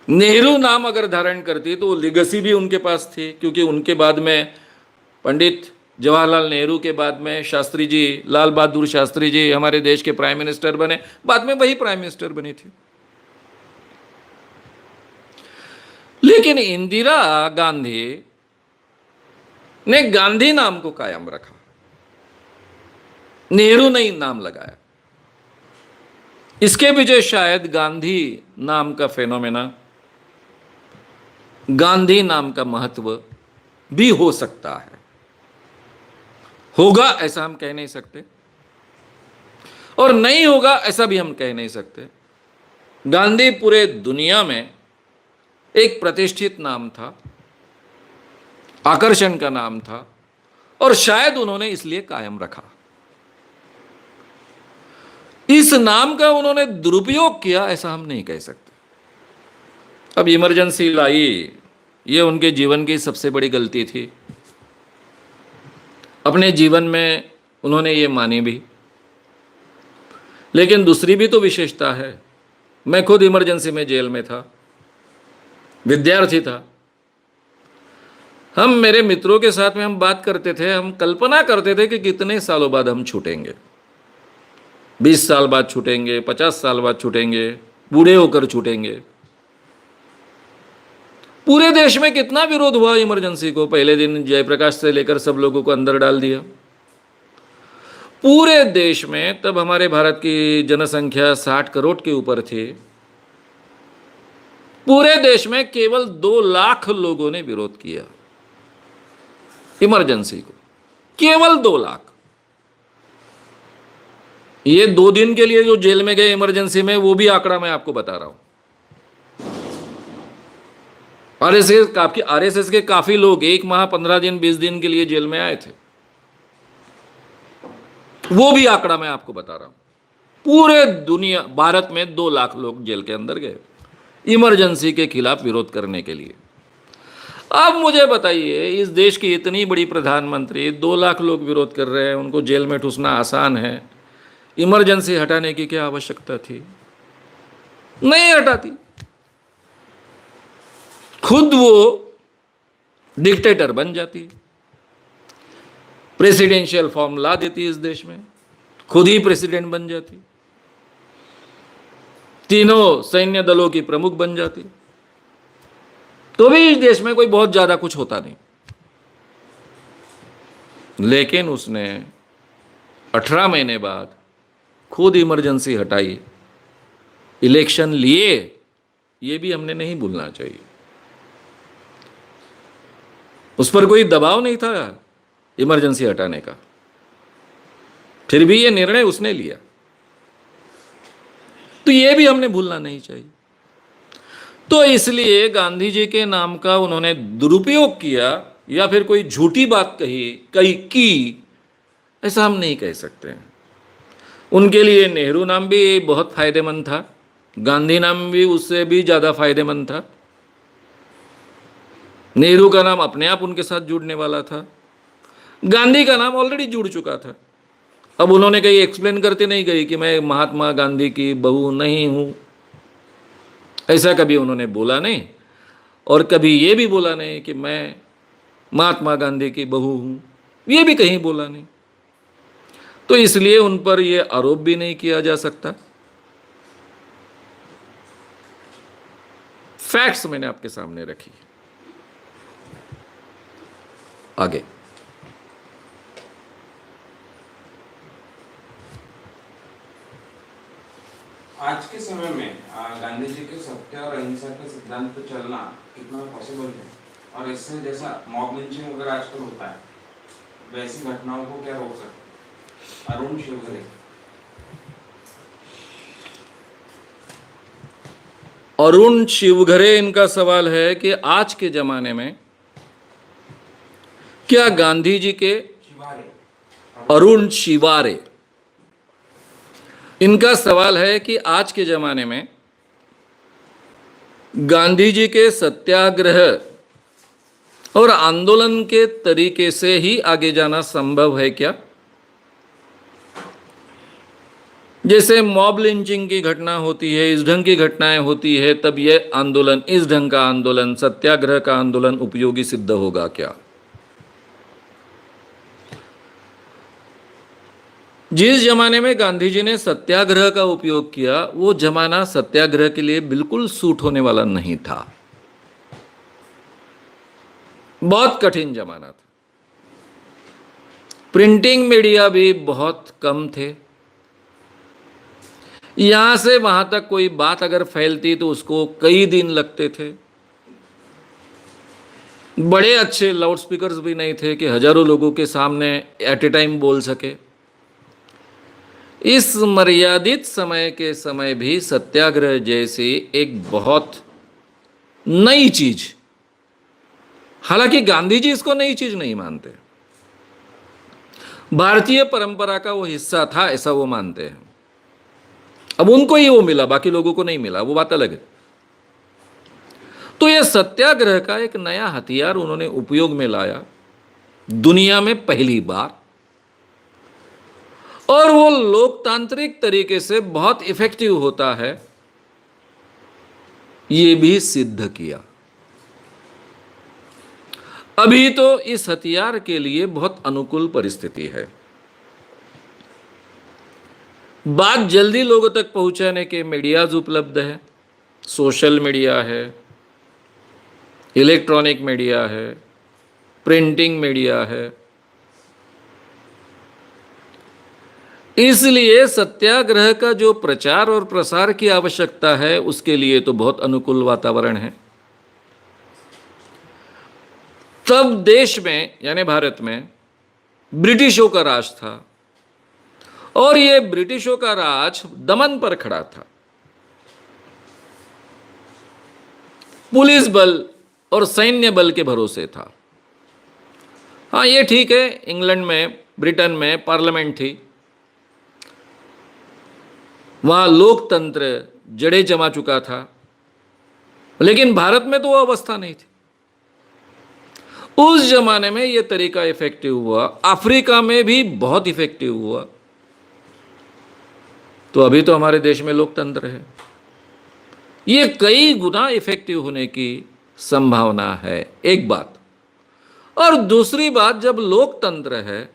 नेहरू नाम अगर धारण करती तो लिगेसी भी उनके पास थी, क्योंकि उनके बाद में पंडित जवाहरलाल नेहरू के बाद में शास्त्री जी, लाल बहादुर शास्त्री जी हमारे देश के प्राइम मिनिस्टर बने, बाद में वही प्राइम मिनिस्टर बनी थी। लेकिन इंदिरा गांधी ने गांधी नाम को कायम रखा, नेहरू ने नाम लगाया। इसके पीछे शायद गांधी नाम का फेनोमेना, गांधी नाम का महत्व भी हो सकता है। होगा ऐसा हम कह नहीं सकते, और नहीं होगा ऐसा भी हम कह नहीं सकते। गांधी पूरे दुनिया में एक प्रतिष्ठित नाम था, आकर्षण का नाम था, और शायद उन्होंने इसलिए कायम रखा। इस नाम का उन्होंने दुरुपयोग किया ऐसा हम नहीं कह सकते। अब इमरजेंसी लाई, ये उनके जीवन की सबसे बड़ी गलती थी। अपने जीवन में उन्होंने ये मानी भी। लेकिन दूसरी भी तो विशेषता है। मैं खुद इमरजेंसी में जेल में था, विद्यार्थी था। हम मेरे मित्रों के साथ में हम बात करते थे, हम कल्पना करते थे कि कितने सालों बाद हम छूटेंगे। 20 साल बाद छूटेंगे, 50 साल बाद छूटेंगे, बूढ़े होकर छूटेंगे। पूरे देश में कितना विरोध हुआ इमरजेंसी को। पहले दिन जयप्रकाश से लेकर सब लोगों को अंदर डाल दिया पूरे देश में। तब हमारे भारत की जनसंख्या 60 करोड़ के ऊपर थी। पूरे देश में केवल 2 लाख लोगों ने विरोध किया इमरजेंसी को, केवल 2 लाख। ये 2 दिन के लिए जो जेल में गए इमरजेंसी में, वो भी आंकड़ा मैं आपको बता रहा हूं। आरएसएस के काफी लोग 1 माह 15 दिन 20 दिन के लिए जेल में आए थे, वो भी आंकड़ा मैं आपको बता रहा हूं। पूरे दुनिया, भारत में 2 लाख लोग जेल के अंदर गए इमरजेंसी के खिलाफ विरोध करने के लिए। अब मुझे बताइए, इस देश की इतनी बड़ी प्रधानमंत्री, 2 लाख लोग विरोध कर रहे हैं, उनको जेल में ठूसना आसान है। इमरजेंसी हटाने की क्या आवश्यकता थी? नहीं हटाती। खुद वो डिक्टेटर बन जाती, प्रेसिडेंशियल फॉर्म ला देती इस देश में, खुद ही प्रेसिडेंट बन जाती, तीनों सैन्य दलों की प्रमुख बन जाती, तो भी इस देश में कोई बहुत ज्यादा कुछ होता नहीं। लेकिन उसने 18 महीने बाद खुद इमरजेंसी हटाई, इलेक्शन लिए, ये भी हमने नहीं भूलना चाहिए। उस पर कोई दबाव नहीं था इमरजेंसी हटाने का, फिर भी ये निर्णय उसने लिया। तो ये भी हमने भूलना नहीं चाहिए। तो इसलिए गांधी जी के नाम का उन्होंने दुरुपयोग किया या फिर कोई झूठी बात कही कही की, ऐसा हम नहीं कह सकते हैं। उनके लिए नेहरू नाम भी बहुत फायदेमंद था, गांधी नाम भी उससे भी ज़्यादा फायदेमंद था। नेहरू का नाम अपने आप उनके साथ जुड़ने वाला था, गांधी का नाम ऑलरेडी जुड़ चुका था। अब उन्होंने कहीं एक्सप्लेन करते नहीं गई कि मैं महात्मा गांधी की बहू नहीं हूं, ऐसा कभी उन्होंने बोला नहीं। और कभी ये भी बोला नहीं कि मैं महात्मा गांधी की बहू हूं, ये भी कहीं बोला नहीं। तो इसलिए उन पर यह आरोप भी नहीं किया जा सकता। फैक्ट्स मैंने आपके सामने रखी। आगे
आज के समय में गांधी जी के सत्य और अहिंसा के सिद्धांत पे चलना कितना पॉसिबल है, और इससे जैसा मॉब लिंचिंग वगैरह आजकल होता है वैसी घटनाओं को क्या रोक सकते? अरुण शिवघरे।
अरुण शिवघरे इनका सवाल है कि आज के जमाने में क्या गांधी जी के, अरुण शिवारे, इनका सवाल है कि आज के जमाने में गांधी जी के सत्याग्रह और आंदोलन के तरीके से ही आगे जाना संभव है क्या? जैसे मॉब लिंचिंग की घटना होती है, इस ढंग की घटनाएं होती है, तब यह आंदोलन, इस ढंग का आंदोलन, सत्याग्रह का आंदोलन उपयोगी सिद्ध होगा क्या? जिस जमाने में गांधी जी ने सत्याग्रह का उपयोग किया, वो जमाना सत्याग्रह के लिए बिल्कुल सूट होने वाला नहीं था। बहुत कठिन जमाना था। प्रिंटिंग मीडिया भी बहुत कम थे। यहां से वहां तक कोई बात अगर फैलती तो उसको कई दिन लगते थे। बड़े अच्छे लाउड स्पीकर्स भी नहीं थे कि हजारों लोगों के सामने एट ए टाइम बोल सके। इस मर्यादित समय के समय भी सत्याग्रह जैसी एक बहुत नई चीज, हालांकि गांधी जी इसको नई चीज नहीं मानते, भारतीय परंपरा का वो हिस्सा था ऐसा वो मानते हैं। अब उनको ही वो मिला, बाकी लोगों को नहीं मिला, वो बात अलग है। तो यह सत्याग्रह का एक नया हथियार उन्होंने उपयोग में लाया दुनिया में पहली बार, और वो लोकतांत्रिक तरीके से बहुत इफेक्टिव होता है, ये भी सिद्ध किया। अभी तो इस हथियार के लिए बहुत अनुकूल परिस्थिति है। बात जल्दी लोगों तक पहुंचाने के मीडियाज उपलब्ध है, सोशल मीडिया है, इलेक्ट्रॉनिक मीडिया है, प्रिंटिंग मीडिया है। इसलिए सत्याग्रह का जो प्रचार और प्रसार की आवश्यकता है उसके लिए तो बहुत अनुकूल वातावरण है। तब देश में यानी भारत में ब्रिटिशों का राज था, और ये ब्रिटिशों का राज दमन पर खड़ा था। पुलिस बल और सैन्य बल के भरोसे था। हाँ, ये ठीक है, इंग्लैंड में, ब्रिटेन में पार्लियामेंट थी, वहां लोकतंत्र जड़े जमा चुका था, लेकिन भारत में तो वो अवस्था नहीं थी। उस जमाने में ये तरीका इफेक्टिव हुआ, अफ्रीका में भी बहुत इफेक्टिव हुआ। तो अभी तो हमारे देश में लोकतंत्र है, ये कई गुना इफेक्टिव होने की संभावना है, एक बात। और दूसरी बात, जब लोकतंत्र है,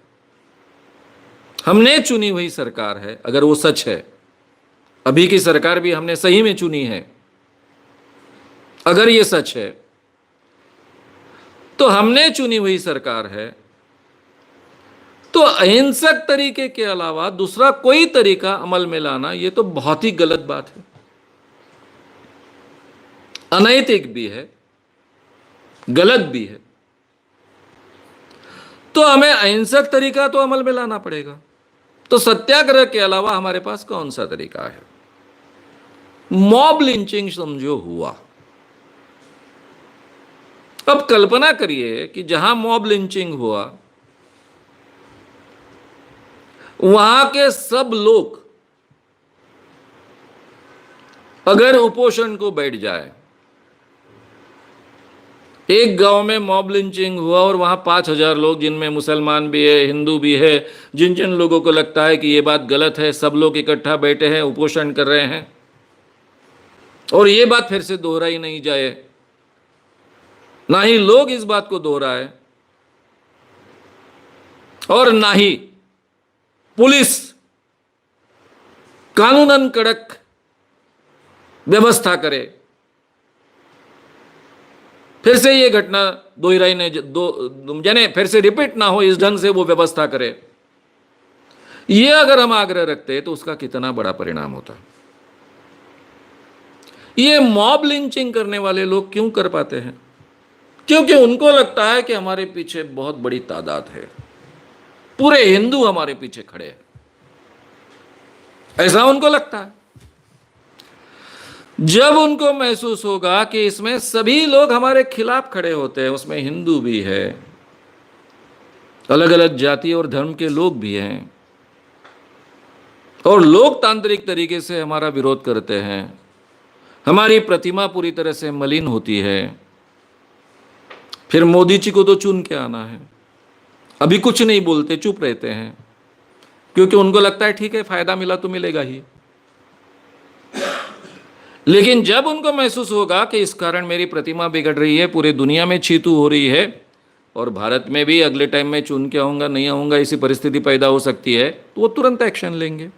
हमने चुनी हुई सरकार है, अगर वो सच है, अभी की सरकार भी हमने सही में चुनी है, अगर ये सच है तो हमने चुनी हुई सरकार है, तो अहिंसक तरीके के अलावा दूसरा कोई तरीका अमल में लाना ये तो बहुत ही गलत बात है, अनैतिक भी है, गलत भी है। तो हमें अहिंसक तरीका तो अमल में लाना पड़ेगा। तो सत्याग्रह के अलावा हमारे पास कौन सा तरीका है? मॉब लिंचिंग समझो हुआ, अब कल्पना करिए कि जहां मॉब लिंचिंग हुआ वहां के सब लोग अगर उपोषण को बैठ जाए, एक गांव में मॉब लिंचिंग हुआ और वहां 5,000 लोग, जिनमें मुसलमान भी है, हिंदू भी है, जिन जिन लोगों को लगता है कि ये बात गलत है, सब लोग इकट्ठा बैठे हैं, उपोषण कर रहे हैं, और ये बात फिर से दोहराई नहीं जाए, ना ही लोग इस बात को दोहराए और ना ही पुलिस कानूनन कड़क व्यवस्था करे, फिर से ये घटना दोहराई यानी फिर से रिपीट ना हो, इस ढंग से वो व्यवस्था करे, ये अगर हम आग्रह रखते तो उसका कितना बड़ा परिणाम होता। ये मॉब लिंचिंग करने वाले लोग क्यों कर पाते हैं? क्योंकि उनको लगता है कि हमारे पीछे बहुत बड़ी तादाद है, पूरे हिंदू हमारे पीछे खड़े हैं, ऐसा उनको लगता है। जब उनको महसूस होगा कि इसमें सभी लोग हमारे खिलाफ खड़े होते हैं, उसमें हिंदू भी है, अलग अलग जाति और धर्म के लोग भी हैं, और लोकतांत्रिक तरीके से हमारा विरोध करते हैं, हमारी प्रतिमा पूरी तरह से मलिन होती है, फिर मोदी जी को तो चुन के आना है। अभी कुछ नहीं बोलते, चुप रहते हैं, क्योंकि उनको लगता है ठीक है, फायदा मिला तो मिलेगा ही। लेकिन जब उनको महसूस होगा कि इस कारण मेरी प्रतिमा बिगड़ रही है, पूरी दुनिया में छीतू हो रही है, और भारत में भी अगले टाइम में चुन के आऊंगा नहीं आऊंगा ऐसी परिस्थिति पैदा हो सकती है, तो वो तुरंत एक्शन लेंगे,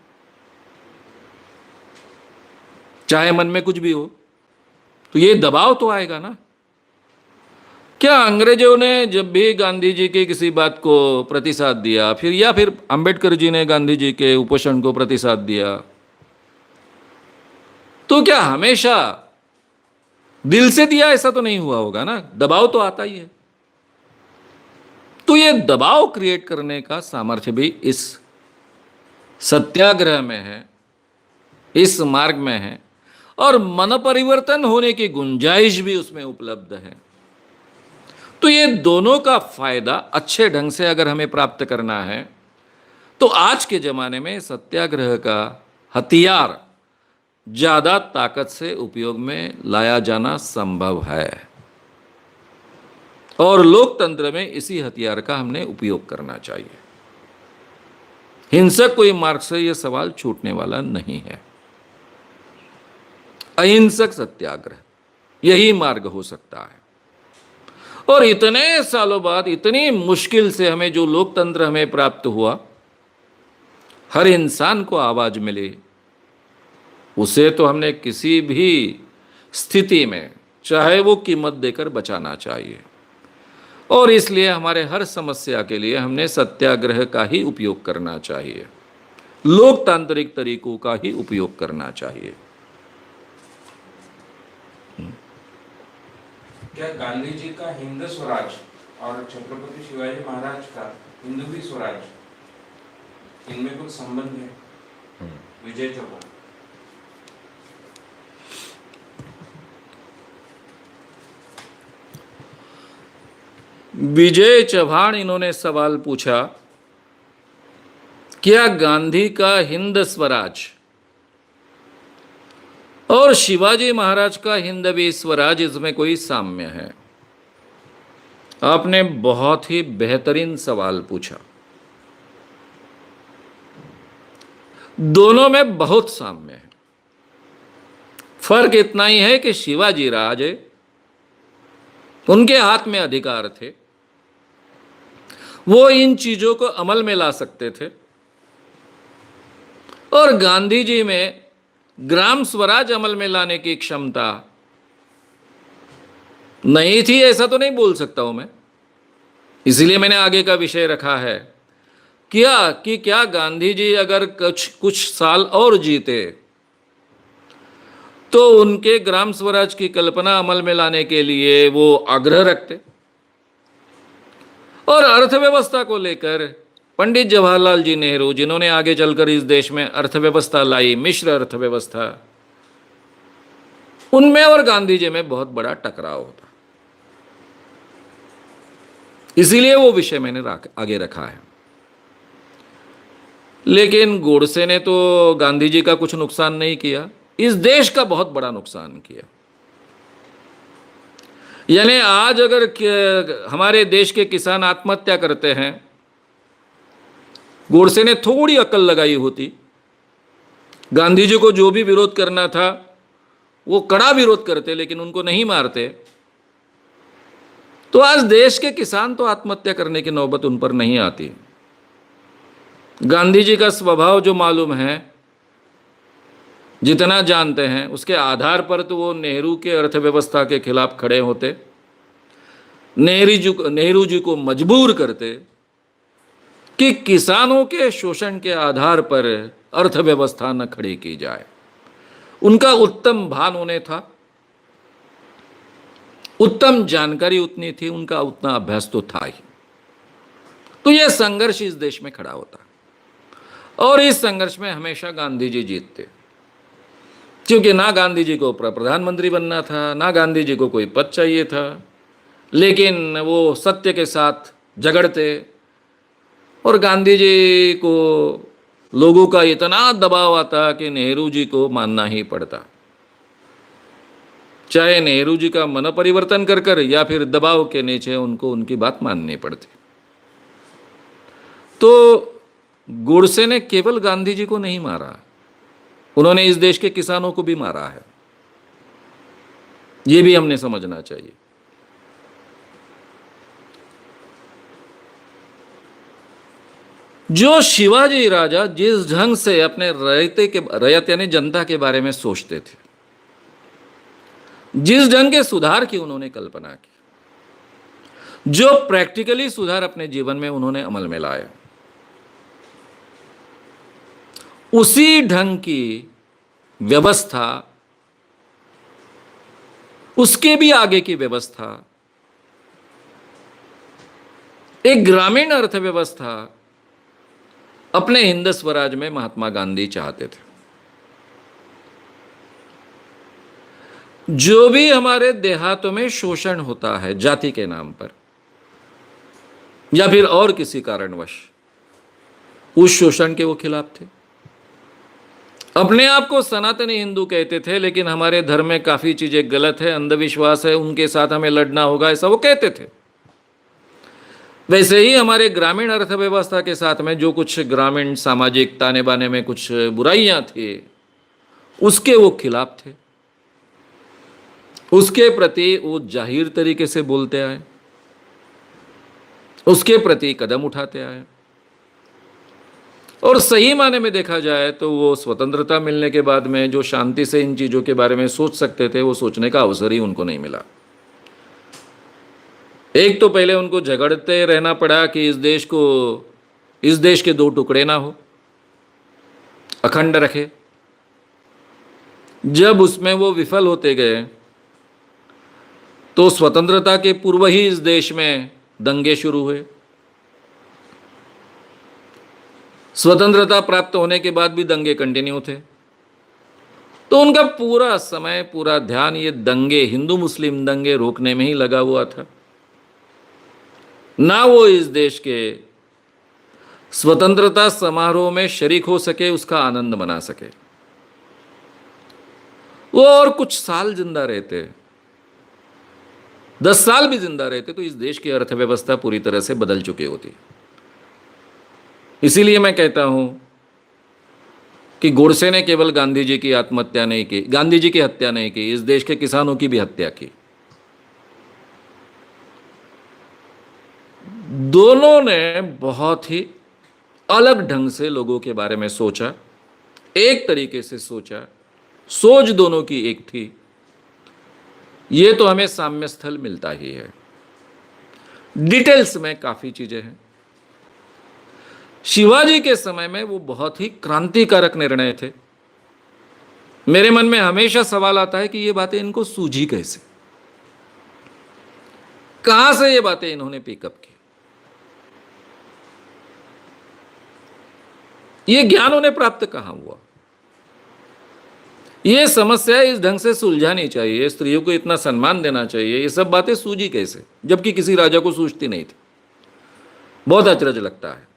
चाहे मन में कुछ भी हो। तो ये दबाव तो आएगा ना। क्या अंग्रेजों ने जब भी गांधी जी की किसी बात को प्रतिसाद दिया, फिर अंबेडकर जी ने गांधी जी के उपोषण को प्रतिसाद दिया, तो क्या हमेशा दिल से दिया? ऐसा तो नहीं हुआ होगा ना, दबाव तो आता ही है। तो ये दबाव क्रिएट करने का सामर्थ्य भी इस सत्याग्रह में है, इस मार्ग में है, और मन परिवर्तन होने की गुंजाइश भी उसमें उपलब्ध है। तो ये दोनों का फायदा अच्छे ढंग से अगर हमें प्राप्त करना है, तो आज के जमाने में सत्याग्रह का हथियार ज्यादा ताकत से उपयोग में लाया जाना संभव है, और लोकतंत्र में इसी हथियार का हमने उपयोग करना चाहिए। हिंसक कोई मार्ग से यह सवाल छूटने वाला नहीं है। अहिंसक सत्याग्रह यही मार्ग हो सकता है। और इतने सालों बाद इतनी मुश्किल से हमें जो लोकतंत्र हमें प्राप्त हुआ, हर इंसान को आवाज मिली, उसे तो हमने किसी भी स्थिति में, चाहे वो कीमत देकर, बचाना चाहिए। और इसलिए हमारे हर समस्या के लिए हमने सत्याग्रह का ही उपयोग करना चाहिए, लोकतांत्रिक तरीकों का ही उपयोग करना चाहिए।
क्या गांधी जी का हिंद स्वराज और छत्रपति शिवाजी महाराज का हिंदवी स्वराज, इनमें कुछ संबंध है? विजय चौहान।
विजय चौहान इन्होंने सवाल पूछा, क्या गांधी का हिंद स्वराज और शिवाजी महाराज का हिंदवी स्वराज, इसमें कोई साम्य है? आपने बहुत ही बेहतरीन सवाल पूछा। दोनों में बहुत साम्य है। फर्क इतना ही है कि शिवाजी राज, उनके हाथ में अधिकार थे, वो इन चीजों को अमल में ला सकते थे, और गांधी जी में ग्राम स्वराज अमल में लाने की क्षमता नहीं थी, ऐसा तो नहीं बोल सकता हूं मैं। इसलिए मैंने आगे का विषय रखा है क्या गांधी जी अगर कुछ साल और जीते तो उनके ग्राम स्वराज की कल्पना अमल में लाने के लिए वो आग्रह रखते। और अर्थव्यवस्था को लेकर पंडित जवाहरलाल जी नेहरू, जिन्होंने आगे चलकर इस देश में अर्थव्यवस्था लाई, मिश्र अर्थव्यवस्था, उनमें और गांधी जी में बहुत बड़ा टकराव होता। इसीलिए वो विषय मैंने आगे रखा है। लेकिन गोडसे ने तो गांधी जी का कुछ नुकसान नहीं किया, इस देश का बहुत बड़ा नुकसान किया। यानी आज अगर हमारे देश के किसान आत्महत्या करते हैं, गोडसे ने थोड़ी अकल लगाई होती, गांधी जी को जो भी विरोध करना था वो कड़ा विरोध करते, लेकिन उनको नहीं मारते, तो आज देश के किसान तो आत्महत्या करने की नौबत उन पर नहीं आती। गांधी जी का स्वभाव जो मालूम है, जितना जानते हैं, उसके आधार पर तो वो नेहरू के अर्थव्यवस्था के खिलाफ खड़े होते, नेहरू जी को मजबूर करते कि किसानों के शोषण के आधार पर अर्थव्यवस्था न खड़ी की जाए। उनका उत्तम भान उन्हें था, उत्तम जानकारी उतनी थी, उनका उतना अभ्यास तो था ही। तो यह संघर्ष इस देश में खड़ा होता, और इस संघर्ष में हमेशा गांधी जी जीतते, क्योंकि ना गांधी जी को प्रधानमंत्री बनना था, ना गांधी जी को कोई पद चाहिए था, लेकिन वो सत्य के साथ झगड़ते, और गांधी जी को लोगों का इतना दबाव आता कि नेहरू जी को मानना ही पड़ता, चाहे नेहरू जी का मन परिवर्तन कर कर या फिर दबाव के नीचे उनको उनकी बात माननी पड़ती। तो गोडसे ने केवल गांधी जी को नहीं मारा, उन्होंने इस देश के किसानों को भी मारा है, यह भी हमने समझना चाहिए। जो शिवाजी राजा जिस ढंग से अपने रयत यानी जनता के बारे में सोचते थे, जिस ढंग के सुधार की उन्होंने कल्पना की, जो प्रैक्टिकली सुधार अपने जीवन में उन्होंने अमल में लाया, उसी ढंग की व्यवस्था, उसके भी आगे की व्यवस्था, एक ग्रामीण अर्थव्यवस्था अपने हिंद स्वराज में महात्मा गांधी चाहते थे। जो भी हमारे देहातों में शोषण होता है जाति के नाम पर या फिर और किसी कारणवश, उस शोषण के वो खिलाफ थे। अपने आप को सनातनी हिंदू कहते थे, लेकिन हमारे धर्म में काफी चीजें गलत है, अंधविश्वास है, उनके साथ हमें लड़ना होगा, ऐसा वो कहते थे। वैसे ही हमारे ग्रामीण अर्थव्यवस्था के साथ में जो कुछ ग्रामीण सामाजिक ताने बाने में कुछ बुराइयां थी, उसके वो खिलाफ थे, उसके प्रति वो जाहिर तरीके से बोलते आए, उसके प्रति कदम उठाते आए। और सही माने में देखा जाए तो वो स्वतंत्रता मिलने के बाद में जो शांति से इन चीजों के बारे में सोच सकते थे, वो सोचने का अवसर ही उनको नहीं मिला। एक तो पहले उनको झगड़ते रहना पड़ा कि इस देश के दो टुकड़े ना हो, अखंड रखे। जब उसमें वो विफल होते गए तो स्वतंत्रता के पूर्व ही इस देश में दंगे शुरू हुए। स्वतंत्रता प्राप्त होने के बाद भी दंगे कंटिन्यू थे। तो उनका पूरा समय, पूरा ध्यान ये दंगे, हिंदू मुस्लिम दंगे रोकने में ही लगा हुआ था। ना वो इस देश के स्वतंत्रता समारोह में शरीक हो सके, उसका आनंद मना सके। वो और कुछ साल जिंदा रहते, 10 साल भी जिंदा रहते, तो इस देश की अर्थव्यवस्था पूरी तरह से बदल चुकी होती। इसीलिए मैं कहता हूं कि गोडसे ने केवल गांधी जी की आत्महत्या नहीं की, गांधी जी की हत्या नहीं की, इस देश के किसानों की भी हत्या की। दोनों ने बहुत ही अलग ढंग से लोगों के बारे में सोचा, एक तरीके से सोचा, सोच दोनों की एक थी। ये तो हमें साम्य स्थल मिलता ही है। डिटेल्स में काफी चीजें हैं। शिवाजी के समय में वो बहुत ही क्रांतिकारक निर्णय थे। मेरे मन में हमेशा सवाल आता है कि ये बातें इनको सूझी कैसे, कहां से ये बातें इन्होंने पिकअप की, ये ज्ञान उन्हें प्राप्त कहां हुआ। ये समस्या इस ढंग से सुलझानी चाहिए, स्त्रियों को इतना सम्मान देना चाहिए, ये सब बातें सूझी कैसे, जबकि किसी राजा को सूझती नहीं थी। बहुत अचरज लगता है।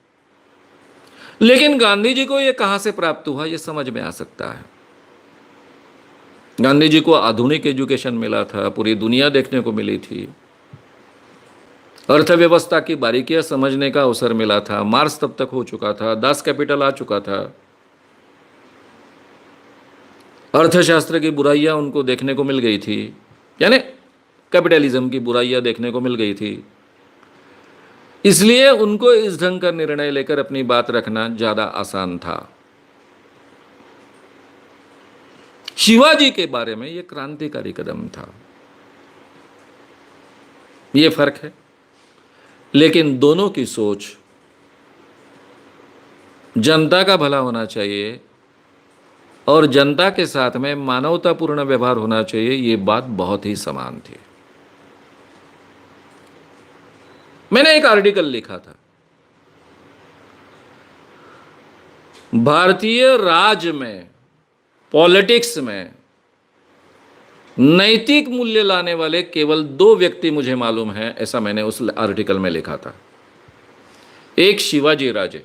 लेकिन गांधी जी को यह कहां से प्राप्त हुआ, यह समझ में आ सकता है। गांधी जी को आधुनिक एजुकेशन मिला था, पूरी दुनिया देखने को मिली थी, अर्थव्यवस्था की बारीकियां समझने का अवसर मिला था, मार्क्स तब तक हो चुका था, दास कैपिटल आ चुका था, अर्थशास्त्र की बुराइयां उनको देखने को मिल गई थी, यानी कैपिटलिज्म की बुराइयां देखने को मिल गई थी। इसलिए उनको इस ढंग का निर्णय लेकर अपनी बात रखना ज्यादा आसान था। शिवाजी के बारे में यह क्रांतिकारी कदम था, यह फर्क है। लेकिन दोनों की सोच जनता का भला होना चाहिए और जनता के साथ में मानवतापूर्ण व्यवहार होना चाहिए, यह बात बहुत ही समान थी। मैंने एक आर्टिकल लिखा था, भारतीय राज में, पॉलिटिक्स में नैतिक मूल्य लाने वाले केवल 2 व्यक्ति मुझे मालूम हैं, ऐसा मैंने उस आर्टिकल में लिखा था। एक शिवाजी राजे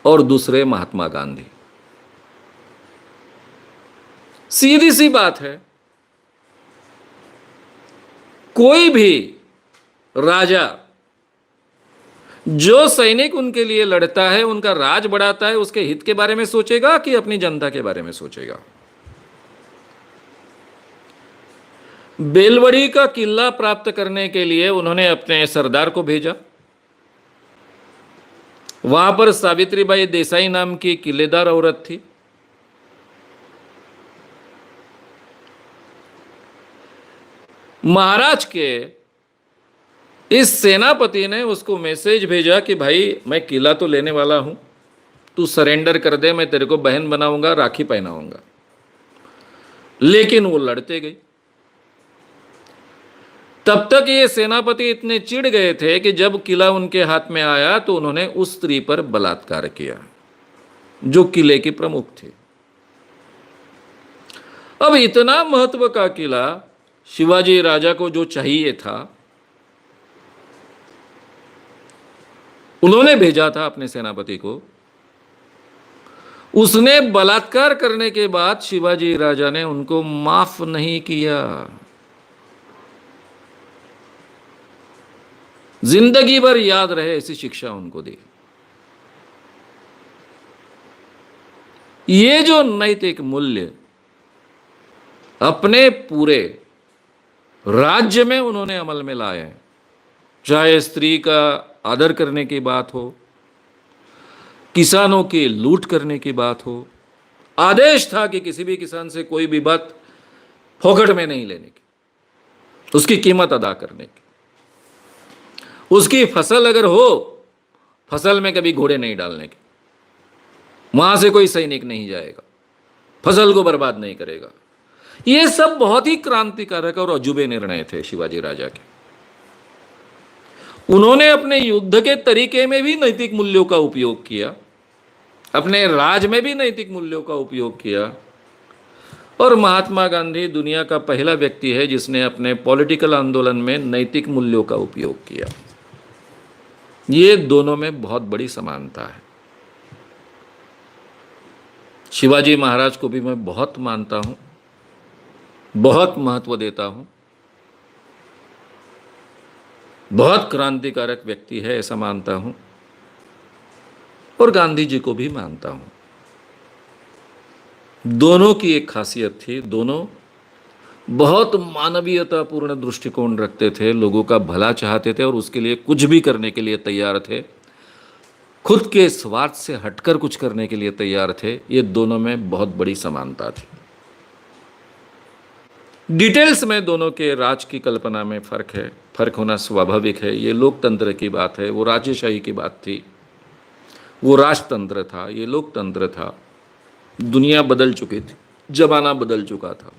और दूसरे महात्मा गांधी। सीधी सी बात है, कोई भी राजा जो सैनिक उनके लिए लड़ता है, उनका राज बढ़ाता है, उसके हित के बारे में सोचेगा कि अपनी जनता के बारे में सोचेगा। बेलवड़ी का किला प्राप्त करने के लिए उन्होंने अपने सरदार को भेजा। वहां पर सावित्रीबाई देसाई नाम की किलेदार औरत थी। महाराज के इस सेनापति ने उसको मैसेज भेजा कि भाई मैं किला तो लेने वाला हूं, तू सरेंडर कर दे, मैं तेरे को बहन बनाऊंगा, राखी पहनाऊंगा। लेकिन वो लड़ते गई। तब तक ये सेनापति इतने चिढ़ गए थे कि जब किला उनके हाथ में आया तो उन्होंने उस स्त्री पर बलात्कार किया जो किले की प्रमुख थी। अब इतना महत्व का किला शिवाजी राजा को जो चाहिए था, उन्होंने भेजा था अपने सेनापति को। उसने बलात्कार करने के बाद शिवाजी राजा ने उनको माफ नहीं किया। जिंदगी भर याद रहे ऐसी शिक्षा उनको दी। ये जो नैतिक मूल्य अपने पूरे राज्य में उन्होंने अमल में लाए, चाहे स्त्री का आदर करने की बात हो, किसानों की लूट करने की बात हो, आदेश था कि किसी भी किसान से कोई भी बात फोकट में नहीं लेने की, उसकी कीमत अदा करने की। उसकी फसल अगर हो, फसल में कभी घोड़े नहीं डालने के, वहां से कोई सैनिक नहीं जाएगा, फसल को बर्बाद नहीं करेगा। ये सब बहुत ही क्रांतिकारक और अजूबे निर्णय थे शिवाजी राजा के। उन्होंने अपने युद्ध के तरीके में भी नैतिक मूल्यों का उपयोग किया, अपने राज में भी नैतिक मूल्यों का उपयोग किया। और महात्मा गांधी दुनिया का पहला व्यक्ति है जिसने अपने पॉलिटिकल आंदोलन में नैतिक मूल्यों का उपयोग किया। ये दोनों में बहुत बड़ी समानता है। शिवाजी महाराज को भी मैं बहुत मानता हूं, बहुत महत्व देता हूं, बहुत क्रांतिकारक व्यक्ति है ऐसा मानता हूं, और गांधी जी को भी मानता हूं। दोनों की एक खासियत थी, दोनों बहुत मानवीयतापूर्ण दृष्टिकोण रखते थे, लोगों का भला चाहते थे और उसके लिए कुछ भी करने के लिए तैयार थे, खुद के स्वार्थ से हटकर कुछ करने के लिए तैयार थे। ये दोनों में बहुत बड़ी समानता थी। डिटेल्स में दोनों के राज की कल्पना में फर्क है, फर्क होना स्वाभाविक है। ये लोकतंत्र की बात है, वो राजेशाही की बात थी, वो राजतंत्र था, ये लोकतंत्र था। दुनिया बदल चुकी थी, जमाना बदल चुका था,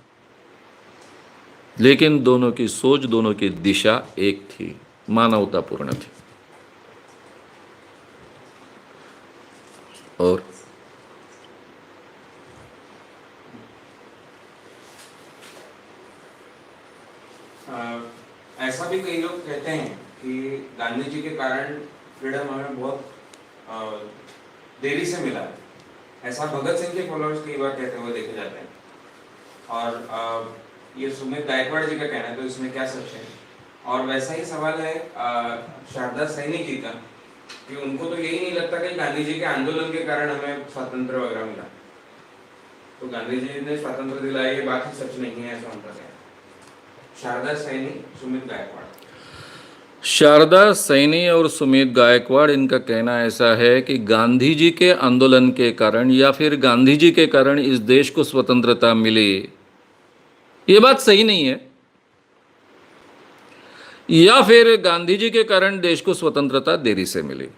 लेकिन दोनों की सोच, दोनों की दिशा एक थी, मानवतापूर्ण थी। और
ऐसा भी कई लोग कहते हैं कि गांधी जी के कारण फ्रीडम हमें बहुत देरी से मिला है। ऐसा भगत सिंह के फॉलोअर्स कई बार कहते हुए देखे जाते हैं। और ये सुमित गायकवाड़ जी का कहना है, तो इसमें क्या सच है? और वैसा ही सवाल है शारदा सैनी जी का, कि उनको तो यही नहीं लगता कि गांधी जी के आंदोलन के कारण हमें स्वतंत्र वगैरह मिला, तो गांधी जी ने स्वतंत्र दिलाया, ये बात ही सच नहीं है, ऐसा उनका कहना है। शारदा सैनी, सुमित गायकवाड़।
शारदा सैनी और सुमित गायकवाड़, इनका कहना ऐसा है कि गांधी जी के आंदोलन के कारण या फिर गांधी जी के कारण इस देश को स्वतंत्रता मिली, ये बात सही नहीं है। या फिर गांधी जी के कारण देश को स्वतंत्रता देरी से मिली।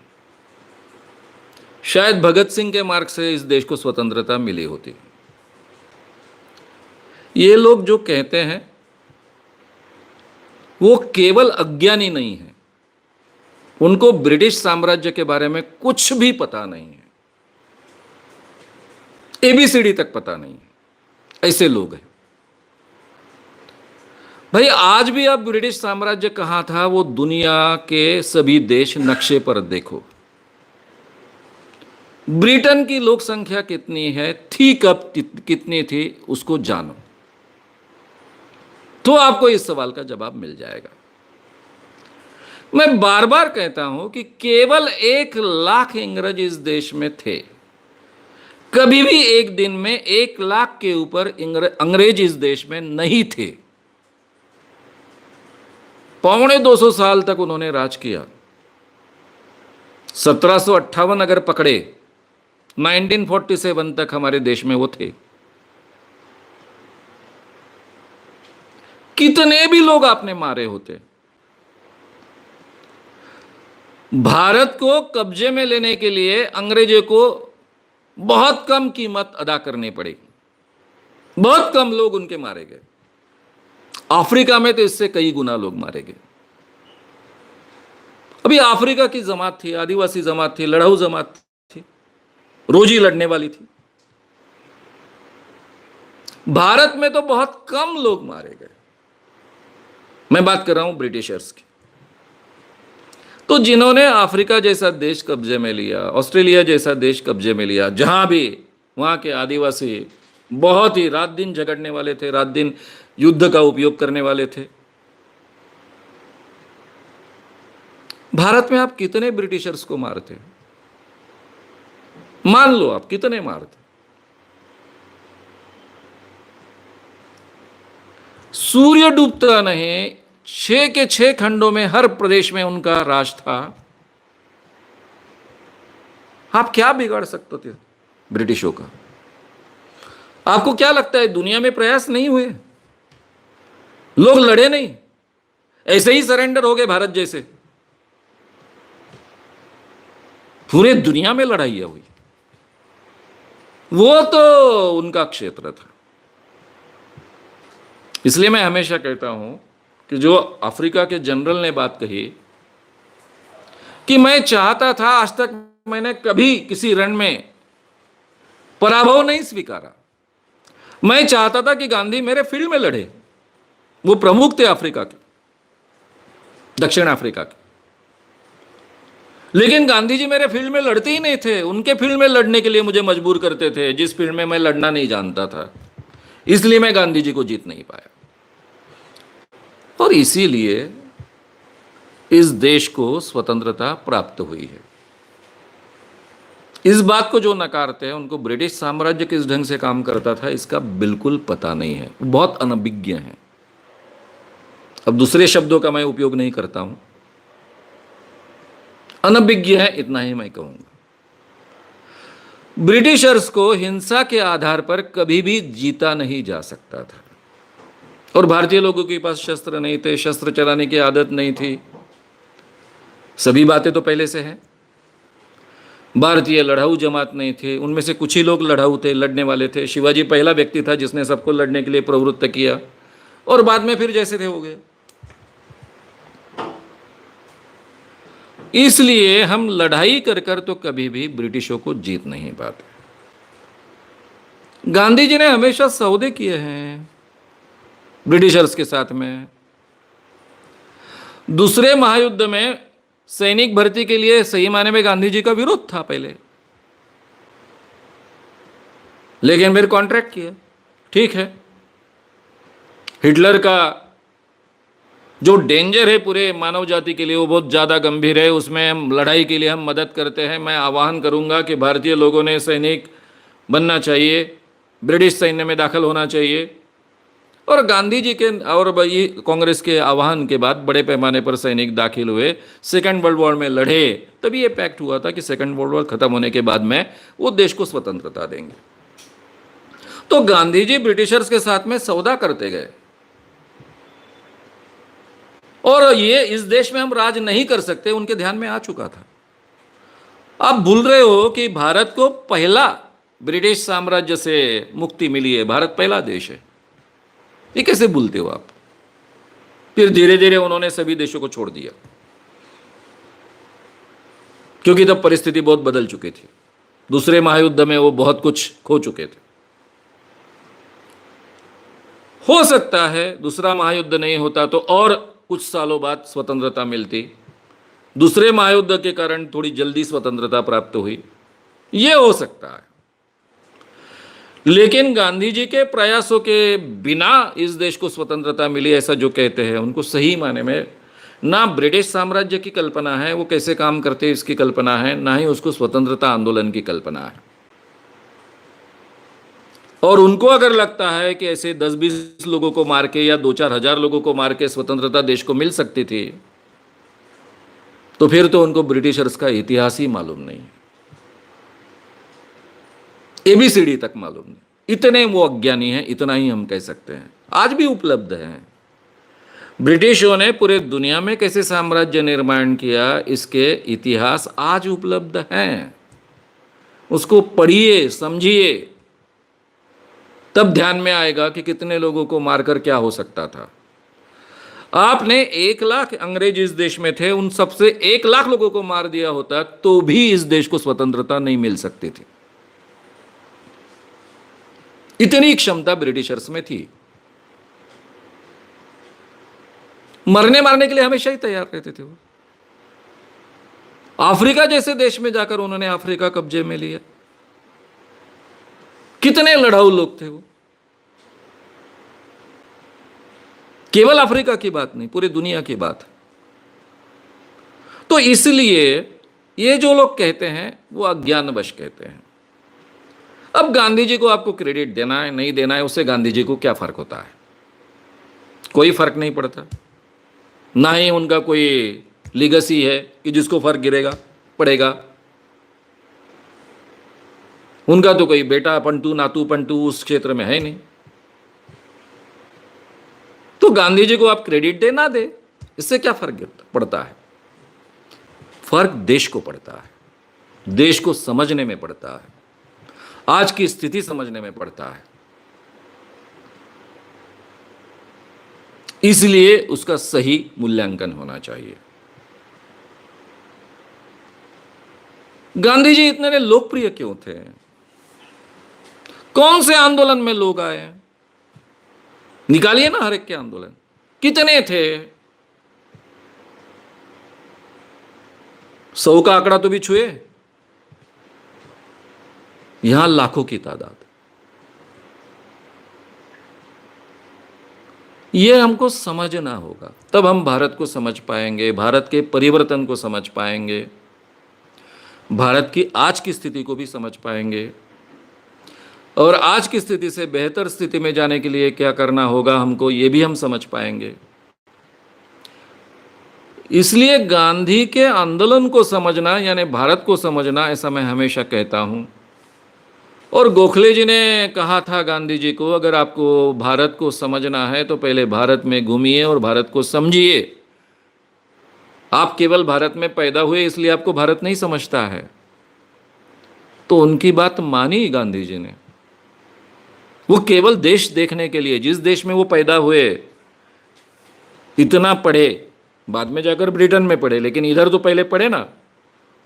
शायद भगत सिंह के मार्ग से इस देश को स्वतंत्रता मिली होती। ये लोग जो कहते हैं वो केवल अज्ञानी नहीं है, उनको ब्रिटिश साम्राज्य के बारे में कुछ भी पता नहीं है, एबीसीडी तक पता नहीं है। ऐसे लोग हैं भाई। आज भी आप ब्रिटिश साम्राज्य कहां था वो दुनिया के सभी देश नक्शे पर देखो। ब्रिटेन की लोक संख्या कितनी है, थी कब कितनी थी, उसको जानो, तो आपको इस सवाल का जवाब मिल जाएगा। मैं बार बार कहता हूं कि केवल 1 लाख इंग्रज इस देश में थे। कभी भी एक दिन में 1 लाख के ऊपर अंग्रेज इस देश में नहीं थे। 250 साल तक उन्होंने राज किया। 1758 अगर पकड़े, 1947 तक हमारे देश में वो थे। कितने भी लोग आपने मारे होते। भारत को कब्जे में लेने के लिए अंग्रेजों को बहुत कम कीमत अदा करनी पड़ी, बहुत कम लोग उनके मारे गए। अफ्रीका में तो इससे कई गुना लोग मारे गए। अभी अफ्रीका की जमात थी, आदिवासी जमात थी, लड़ाऊ जमात थी, रोजी लड़ने वाली थी। भारत में तो बहुत कम लोग मारे गए। मैं बात कर रहा हूं ब्रिटिशर्स की। तो जिन्होंने अफ्रीका जैसा देश कब्जे में लिया, ऑस्ट्रेलिया जैसा देश कब्जे में लिया, जहां भी वहां के आदिवासी बहुत ही रात दिन झगड़ने वाले थे, रात दिन युद्ध का उपयोग करने वाले थे। भारत में आप कितने ब्रिटिशर्स को मारते? मान लो आप कितने मारते? सूर्य डूबता नहीं, 6 के 6 खंडों में हर प्रदेश में उनका राज था। आप क्या बिगाड़ सकते थे ब्रिटिशों का? आपको क्या लगता है दुनिया में प्रयास नहीं हुए? लोग लड़े नहीं, ऐसे ही सरेंडर हो गए भारत जैसे? पूरे दुनिया में लड़ाइयां हुई, वो तो उनका क्षेत्र था। इसलिए मैं हमेशा कहता हूं कि जो अफ्रीका के जनरल ने बात कही कि मैं चाहता था, आज तक मैंने कभी किसी रण में पराभव नहीं स्वीकारा। मैं चाहता था कि गांधी मेरे फील्ड में लड़े। वो प्रमुख थे अफ्रीका के, दक्षिण अफ्रीका के, लेकिन गांधी जी मेरे फील्ड में लड़ते ही नहीं थे। उनके फील्ड में लड़ने के लिए मुझे मजबूर करते थे, जिस फील्ड में मैं लड़ना नहीं जानता था। इसलिए मैं गांधी जी को जीत नहीं पाया। और इसीलिए इस देश को स्वतंत्रता प्राप्त हुई है। इस बात को जो नकारते हैं, उनको ब्रिटिश साम्राज्य किस ढंग से काम करता था इसका बिल्कुल पता नहीं है, बहुत अनभिज्ञ हैं। अब दूसरे शब्दों का मैं उपयोग नहीं करता हूं, अनभिज्ञ है, इतना ही मैं कहूंगा। ब्रिटिशर्स को हिंसा के आधार पर कभी भी जीता नहीं जा सकता था। और भारतीय लोगों के पास शस्त्र नहीं थे, शस्त्र चलाने की आदत नहीं थी। सभी बातें तो पहले से हैं। भारतीय लड़ाऊ जमात नहीं थे, उनमें से कुछ ही लोग लड़ाऊ थे, लड़ने वाले थे। शिवाजी पहला व्यक्ति था जिसने सबको लड़ने के लिए प्रवृत्त किया, और बाद में फिर जैसे थे हो गए। इसलिए हम लड़ाई कर कर तो कभी भी ब्रिटिशों को जीत नहीं पाते। गांधी जी ने हमेशा सौदे किए हैं ब्रिटिशर्स के साथ में। दूसरे महायुद्ध में सैनिक भर्ती के लिए सही मायने में गांधी जी का विरोध था पहले, लेकिन फिर कॉन्ट्रैक्ट किया। ठीक है, हिटलर का जो डेंजर है पूरे मानव जाति के लिए वो बहुत ज़्यादा गंभीर है, उसमें हम लड़ाई के लिए हम मदद करते हैं। मैं आह्वान करूंगा कि भारतीय लोगों ने सैनिक बनना चाहिए, ब्रिटिश सैन्य में दाखिल होना चाहिए। और गांधी जी के और ये कांग्रेस के आह्वान के बाद बड़े पैमाने पर सैनिक दाखिल हुए, सेकेंड वर्ल्ड वॉर में लड़े। तभी ये पैक्ट हुआ था कि सेकेंड वर्ल्ड वॉर खत्म होने के बाद में वो देश को स्वतंत्रता देंगे। तो गांधी जी ब्रिटिशर्स के साथ में सौदा करते गए, और ये इस देश में हम राज नहीं कर सकते उनके ध्यान में आ चुका था। आप भूल रहे हो कि भारत को पहला ब्रिटिश साम्राज्य से मुक्ति मिली है, भारत पहला देश है। ये कैसे भूलते हो आप? फिर धीरे धीरे उन्होंने सभी देशों को छोड़ दिया, क्योंकि तब परिस्थिति बहुत बदल चुकी थी। दूसरे महायुद्ध में वो बहुत कुछ खो चुके थे। हो सकता है दूसरा महायुद्ध नहीं होता तो और कुछ सालों बाद स्वतंत्रता मिलती। दूसरे महायुद्ध के कारण थोड़ी जल्दी स्वतंत्रता प्राप्त हुई, यह हो सकता है। लेकिन गांधी जी के प्रयासों के बिना इस देश को स्वतंत्रता मिली ऐसा जो कहते हैं, उनको सही माने में ना ब्रिटिश साम्राज्य की कल्पना है, वो कैसे काम करते इसकी कल्पना है, ना ही उसको स्वतंत्रता आंदोलन की कल्पना है। और उनको अगर लगता है कि ऐसे 10-20 लोगों को मार के या 2-4 हजार लोगों को मार के स्वतंत्रता देश को मिल सकती थी, तो फिर तो उनको ब्रिटिशर्स का इतिहास ही मालूम नहीं, एबीसीडी तक मालूम नहीं। इतने वो अज्ञानी हैं, इतना ही हम कह सकते हैं। आज भी उपलब्ध हैं। ब्रिटिशों ने पूरे दुनिया में कैसे साम्राज्य निर्माण किया, इसके इतिहास आज उपलब्ध हैं। उसको पढ़िए, समझिए, तब ध्यान में आएगा कि कितने लोगों को मारकर क्या हो सकता था। आपने 1 लाख अंग्रेज इस देश में थे, उन सबसे 1 लाख लोगों को मार दिया होता तो भी इस देश को स्वतंत्रता नहीं मिल सकती थी। इतनी क्षमता ब्रिटिशर्स में थी। मरने मारने के लिए हमेशा ही तैयार रहते थे वो। अफ्रीका जैसे देश में जाकर उन्होंने अफ्रीका कब्जे में लिया। कितने लड़ाऊ लोग थे वो। केवल अफ्रीका की बात नहीं, पूरी दुनिया की बात। तो इसलिए ये जो लोग कहते हैं वो अज्ञानवश कहते हैं। अब गांधी जी को आपको क्रेडिट देना है नहीं देना है, उससे गांधी जी को क्या फर्क होता है? कोई फर्क नहीं पड़ता। ना ही उनका कोई लीगेसी है कि जिसको फर्क गिरेगा पड़ेगा। उनका तो कोई बेटा पंटू नातू पंटू उस क्षेत्र में है नहीं। तो गांधी जी को आप क्रेडिट दे ना दे, इससे क्या फर्क पड़ता है? फर्क देश को पड़ता है, देश को समझने में पड़ता है, आज की स्थिति समझने में पड़ता है। इसलिए उसका सही मूल्यांकन होना चाहिए। गांधी जी इतने लोकप्रिय क्यों थे? कौन से आंदोलन में लोग आए? निकालिए ना हर एक के आंदोलन, कितने थे? 100 का आंकड़ा तो भी छुए, यहां लाखों की तादाद। यह हमको समझना होगा, तब हम भारत को समझ पाएंगे, भारत के परिवर्तन को समझ पाएंगे, भारत की आज की स्थिति को भी समझ पाएंगे, और आज की स्थिति से बेहतर स्थिति में जाने के लिए क्या करना होगा हमको, ये भी हम समझ पाएंगे। इसलिए गांधी के आंदोलन को समझना यानी भारत को समझना, ऐसा मैं हमेशा कहता हूं। और गोखले जी ने कहा था गांधी जी को, अगर आपको भारत को समझना है तो पहले भारत में घूमिए और भारत को समझिए। आप केवल भारत में पैदा हुए इसलिए आपको भारत नहीं समझता है। तो उनकी बात मानी गांधी जी ने। वो केवल देश देखने के लिए, जिस देश में वो पैदा हुए, इतना पढ़े, बाद में जाकर ब्रिटेन में पढ़े, लेकिन इधर तो पहले पढ़े ना,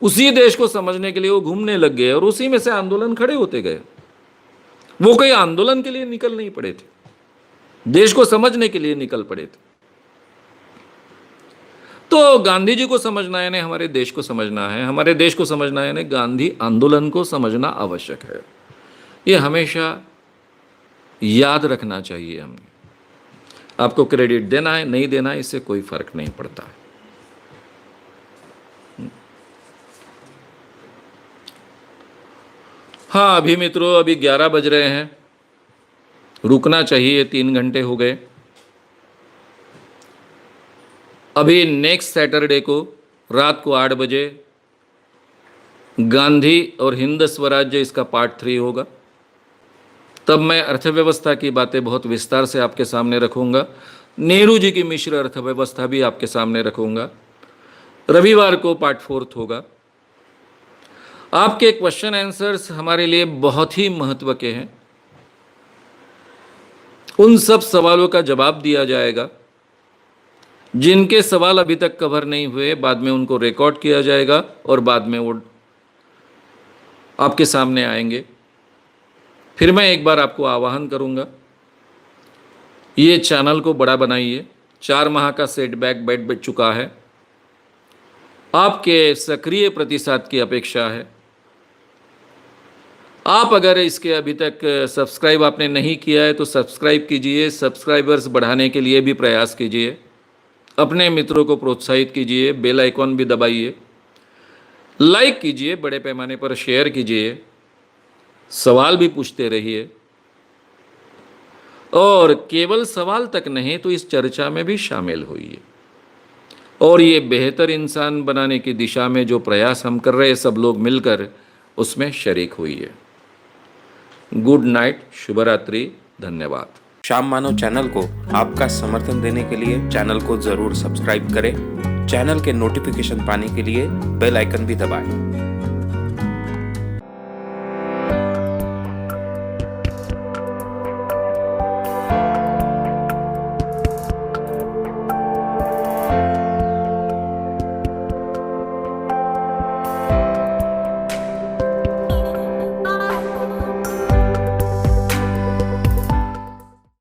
उसी देश को समझने के लिए वो घूमने लग गए और उसी में से आंदोलन खड़े होते गए। वो कोई आंदोलन के लिए निकल नहीं पड़े थे, देश को समझने के लिए निकल पड़े थे। तो गांधी जी को समझना है, यानी हमारे देश को समझना है, हमारे देश को समझना है, यानी गांधी आंदोलन को समझना आवश्यक है। ये हमेशा याद रखना चाहिए हमें। आपको क्रेडिट देना है नहीं देना है, इससे कोई फर्क नहीं पड़ता है। हाँ अभी मित्रों, अभी 11 बज रहे हैं, रुकना चाहिए, 3 घंटे हो गए। अभी नेक्स्ट सैटरडे को रात को 8 बजे गांधी और हिंद स्वराज्य इसका पार्ट 3 होगा। तब मैं अर्थव्यवस्था की बातें बहुत विस्तार से आपके सामने रखूंगा। नेहरू जी की मिश्र अर्थव्यवस्था भी आपके सामने रखूंगा। रविवार को पार्ट 4 होगा। आपके क्वेश्चन आंसर्स हमारे लिए बहुत ही महत्व के हैं। उन सब सवालों का जवाब दिया जाएगा। जिनके सवाल अभी तक कवर नहीं हुए, बाद में उनको रिकॉर्ड किया जाएगा और बाद में वो आपके सामने आएंगे। फिर मैं एक बार आपको आह्वान करूंगा, ये चैनल को बड़ा बनाइए। 4 माह का सेटबैक बैठ चुका है। आपके सक्रिय प्रतिसाद की अपेक्षा है। आप अगर इसके अभी तक सब्सक्राइब आपने नहीं किया है तो सब्सक्राइब कीजिए। सब्सक्राइबर्स बढ़ाने के लिए भी प्रयास कीजिए। अपने मित्रों को प्रोत्साहित कीजिए। बेल आइकॉन भी दबाइए। लाइक कीजिए, बड़े पैमाने पर शेयर कीजिए। सवाल भी पूछते रहिए। और केवल सवाल तक नहीं तो इस चर्चा में भी शामिल होइए। और ये बेहतर इंसान बनाने की दिशा में जो प्रयास हम कर रहे हैं, सब लोग मिलकर उसमें शरीक होइए। गुड नाइट, शुभ रात्रि, धन्यवाद।
श्याम मानव चैनल को आपका समर्थन देने के लिए चैनल को जरूर सब्सक्राइब करें। चैनल के नोटिफिकेशन पाने के लिए बेल आइकन भी दबाएं।